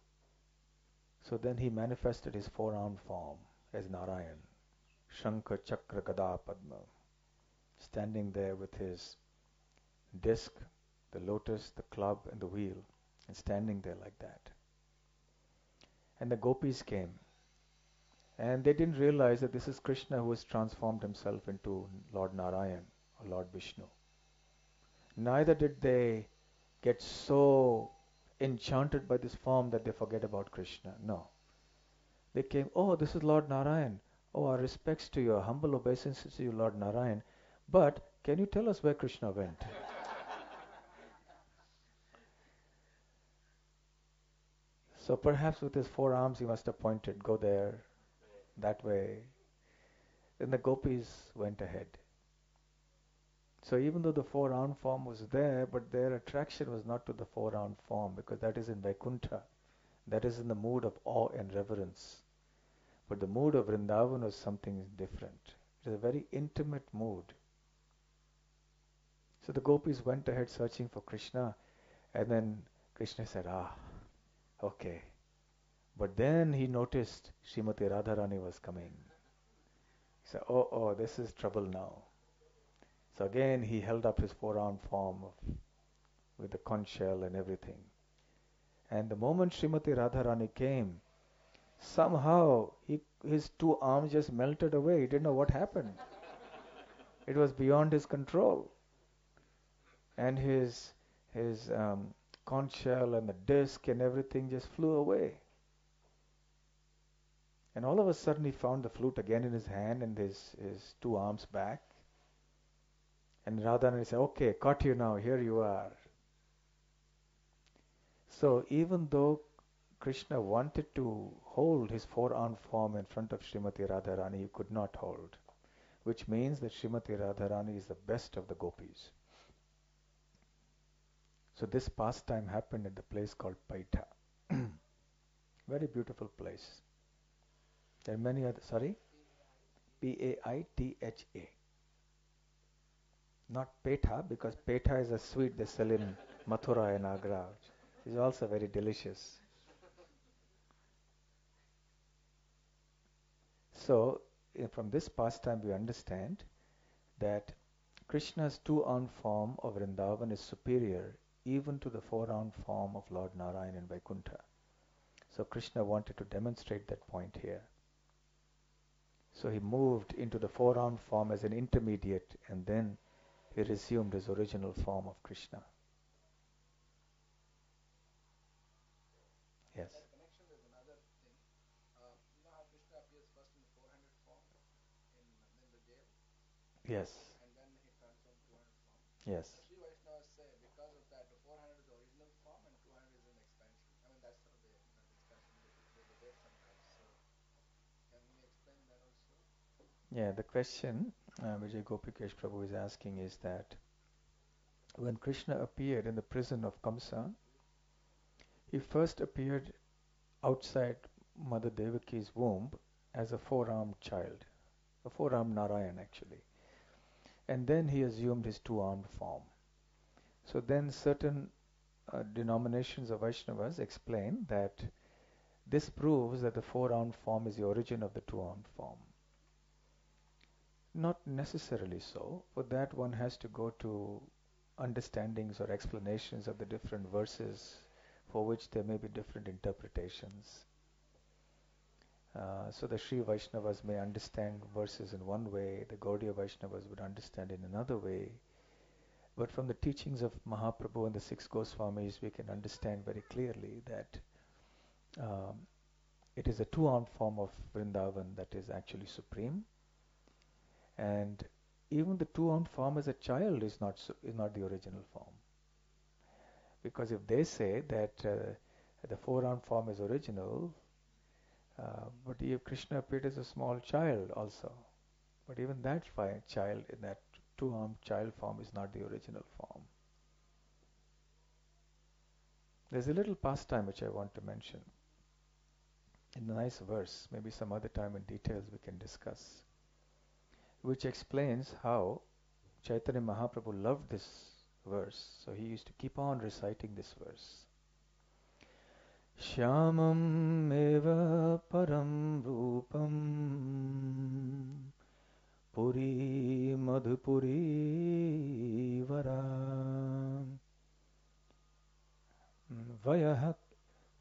So then he manifested his four-armed form as Narayan, Shankha, Chakra, Gada, Padma, standing there with his disc, the lotus, the club, and the wheel, and standing there like that. And the gopis came, and they didn't realize that this is Krishna who has transformed himself into Lord Narayan or Lord Vishnu. Neither did they get so enchanted by this form that they forget about Krishna. No. They came, oh, this is Lord Narayan. Oh, our respects to you, humble obeisances to you, Lord Narayan. But can you tell us where Krishna went? So perhaps with his four arms he must have pointed, go there, that way. Then the gopis went ahead. So even though the four-armed form was there, but their attraction was not to the four-armed form, because that is in Vaikuntha. That is in the mood of awe and reverence. But the mood of Vrindavan was something different. It is a very intimate mood. So the gopis went ahead searching for Krishna, and then Krishna said, okay. But then he noticed Srimati Radharani was coming. He said, oh, this is trouble now. So again he held up his four-armed form with the conch shell and everything. And the moment Srimati Radharani came, somehow his two arms just melted away. He didn't know what happened. It was beyond his control. And his conch shell and the disc and everything just flew away. And all of a sudden he found the flute again in his hand and his two arms back. And Radharani said, okay, caught you now, here you are. So even though Krishna wanted to hold his four-armed form in front of Srimati Radharani, he could not hold. Which means that Srimati Radharani is the best of the gopis. So this pastime happened at the place called Paitha. Very beautiful place. There are many other, sorry? Paitha. Not Petha, because Petha is a sweet they sell in Mathura and Agra. It's also very delicious. So, from this pastime we understand that Krishna's two-armed form of Vrindavan is superior even to the four-armed form of Lord Narayan in Vaikuntha. So Krishna wanted to demonstrate that point here. So he moved into the four-armed form as an intermediate, and then he resumed his original form of Krishna. Yes. That connection is another thing. You know how Krishna appears first in the 400 form in the jail? Yes. And then he transforms 200 form. Yes. Sri Vaishnavas say because of that the 400 is the original form and 200 is an expansion. I mean that's sort of the discussion, they debate sometimes. So can we explain that also? Yeah, the question Vijay Gopikesh Prabhu is asking is that when Krishna appeared in the prison of Kamsa, he first appeared outside Mother Devaki's womb as a four-armed child, a four-armed Narayan actually. And then he assumed his two-armed form. So then certain denominations of Vaishnavas explain that this proves that the four-armed form is the origin of the two-armed form. Not necessarily so. For that one has to go to understandings or explanations of the different verses for which there may be different interpretations. So the Sri Vaishnavas may understand verses in one way, the Gaudiya Vaishnavas would understand in another way. But from the teachings of Mahaprabhu and the six Goswamis, we can understand very clearly that it is a two-armed form of Vrindavan that is actually supreme. And even the two-armed form as a child is not the original form. Because if they say that the four-armed form is original, but if Krishna appeared as a small child also, but even that child in that two-armed child form is not the original form. There's a little pastime which I want to mention. In a nice verse, maybe some other time in details we can discuss, which explains how Chaitanya Mahaprabhu loved this verse. So he used to keep on reciting this verse. Shyamam eva param rupam puri madhupuri varam vayah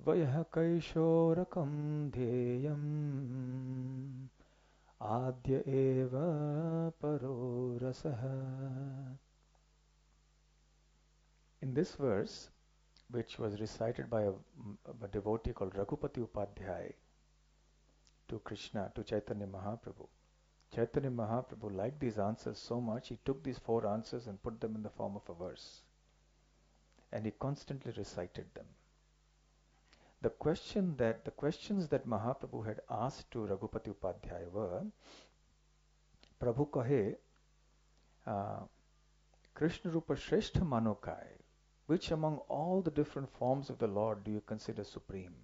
kaishorakam dheyam adya eva paro rasaha. In this verse, which was recited by a devotee called Raghupati Upadhyay to Krishna, to Chaitanya Mahaprabhu. Chaitanya Mahaprabhu liked these answers so much, he took these four answers and put them in the form of a verse. And he constantly recited them. The questions that Mahaprabhu had asked to Raghupati Upadhyay were, Prabhu kahe, Krishna Rupa Shrestha Manokai. Which among all the different forms of the Lord do you consider supreme?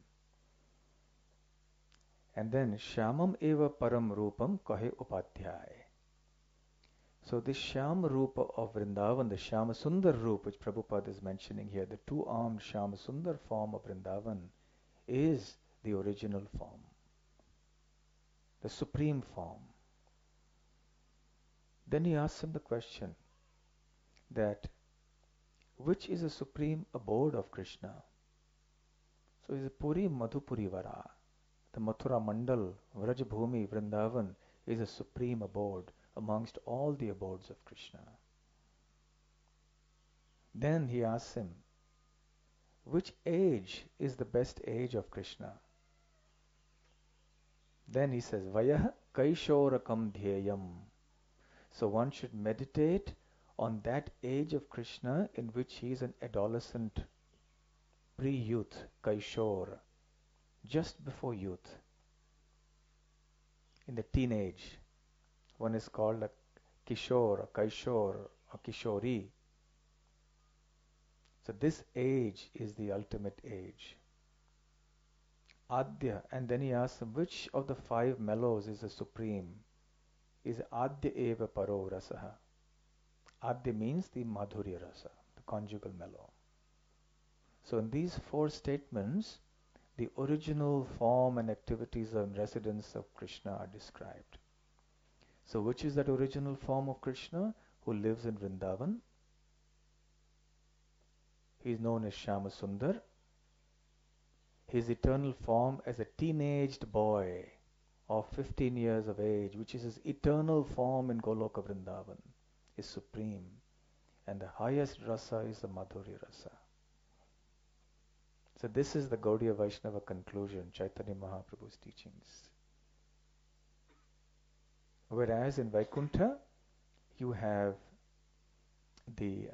And then Shyamam eva param rupam kahe upadhyay. So this Shyam Rupa of Vrindavan, the Shyama Sundar Rupa, which Prabhupada is mentioning here, the two-armed Shyama Sundar form of Vrindavan, is the original form, the supreme form. Then he asks him the question that which is the supreme abode of Krishna? So is Puri Madhupuri Vara. The Mathura Mandal, Vrajabhumi, Vrindavan is a supreme abode amongst all the abodes of Krishna. Then he asks him, which age is the best age of Krishna? Then he says, Vayah Kaishorakam Dhyayam. So one should meditate on that age of Krishna in which he is an adolescent, pre-youth, Kaishor, just before youth. In the teenage, one is called a Kishore, a Kaishor, a Kishori. So this age is the ultimate age. Adya, and then he asks him, which of the five mellows is the supreme? Is Adya eva paro rasaha. Adya means the Madhurya rasa, the conjugal mellow. So in these four statements, the original form and activities and residence of Krishna are described. So which is that original form of Krishna who lives in Vrindavan? He is known as Shyama Sundar. His eternal form as a teenaged boy of 15 years of age, which is his eternal form in Goloka Vrindavan, is supreme. And the highest rasa is the Madhurya rasa. So this is the Gaudiya Vaishnava conclusion, Chaitanya Mahaprabhu's teachings. Whereas in Vaikuntha, you have the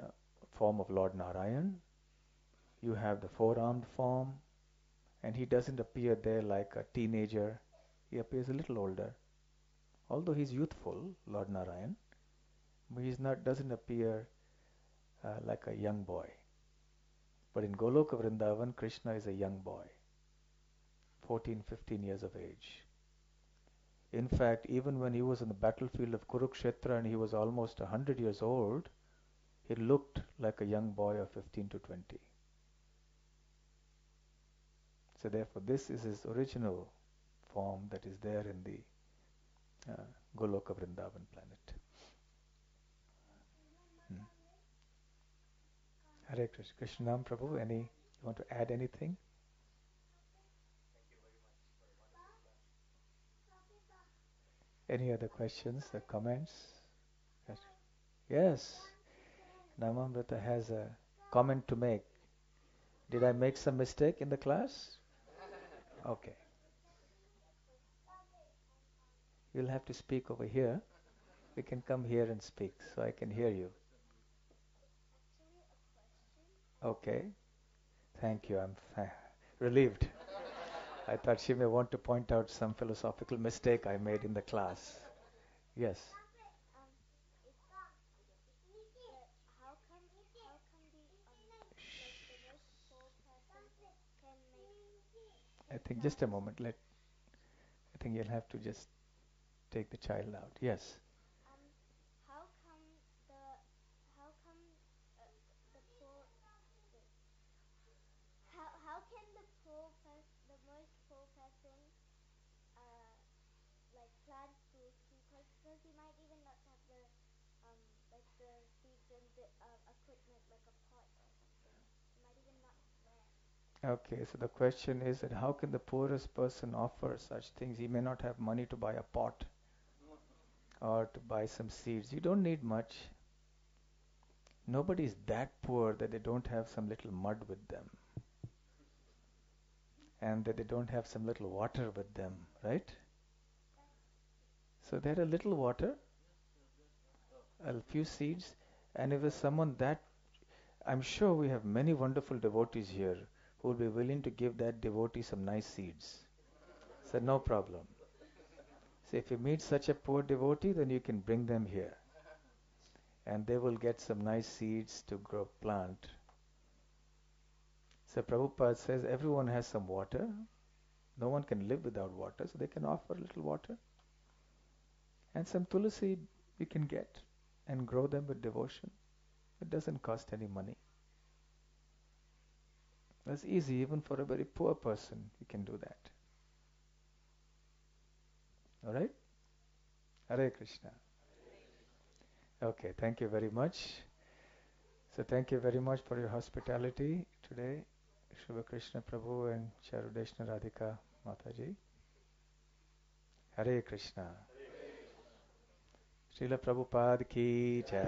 form of Lord Narayan, you have the four-armed form, and he doesn't appear there like a teenager. He appears a little older. Although he's youthful, Lord Narayan, but doesn't appear like a young boy. But in Goloka Vrindavan, Krishna is a young boy, 14, 15 years of age. In fact, even when he was in the battlefield of Kurukshetra and he was almost 100 years old, he looked like a young boy of 15 to 20. So therefore, this is his original form that is there in the Goloka Vrindavan planet. Hare Krishna. Krishnam Prabhu, you want to add anything? Any other questions or comments? Yes. Namamrita has a comment to make. Did I make some mistake in the class? Okay. You'll have to speak over here. You can come here and speak so I can hear you. Okay. Thank you. I'm relieved. I thought she may want to point out some philosophical mistake I made in the class. Yes. I think just a moment. I think you'll have to just take the child out. Yes. Okay, so the question is that how can the poorest person offer such things? He may not have money to buy a pot or to buy some seeds. You don't need much. Nobody is that poor that they don't have some little mud with them and that they don't have some little water with them, right? So they had a little water, a few seeds, and if there's someone that, I'm sure we have many wonderful devotees here who will be willing to give that devotee some nice seeds. So no problem. So if you meet such a poor devotee, then you can bring them here. and they will get some nice seeds to grow plant. So Prabhupada says everyone has some water. No one can live without water, so they can offer a little water. And some tulasi we can get and grow them with devotion. It doesn't cost any money. That's easy, even for a very poor person, you can do that. Alright? Hare Krishna. Okay, thank you very much. So thank you very much for your hospitality today, Shubha Krishna Prabhu and Charudeshna Radhika Mataji. Hare Krishna. Srila Prabhupada ki jai.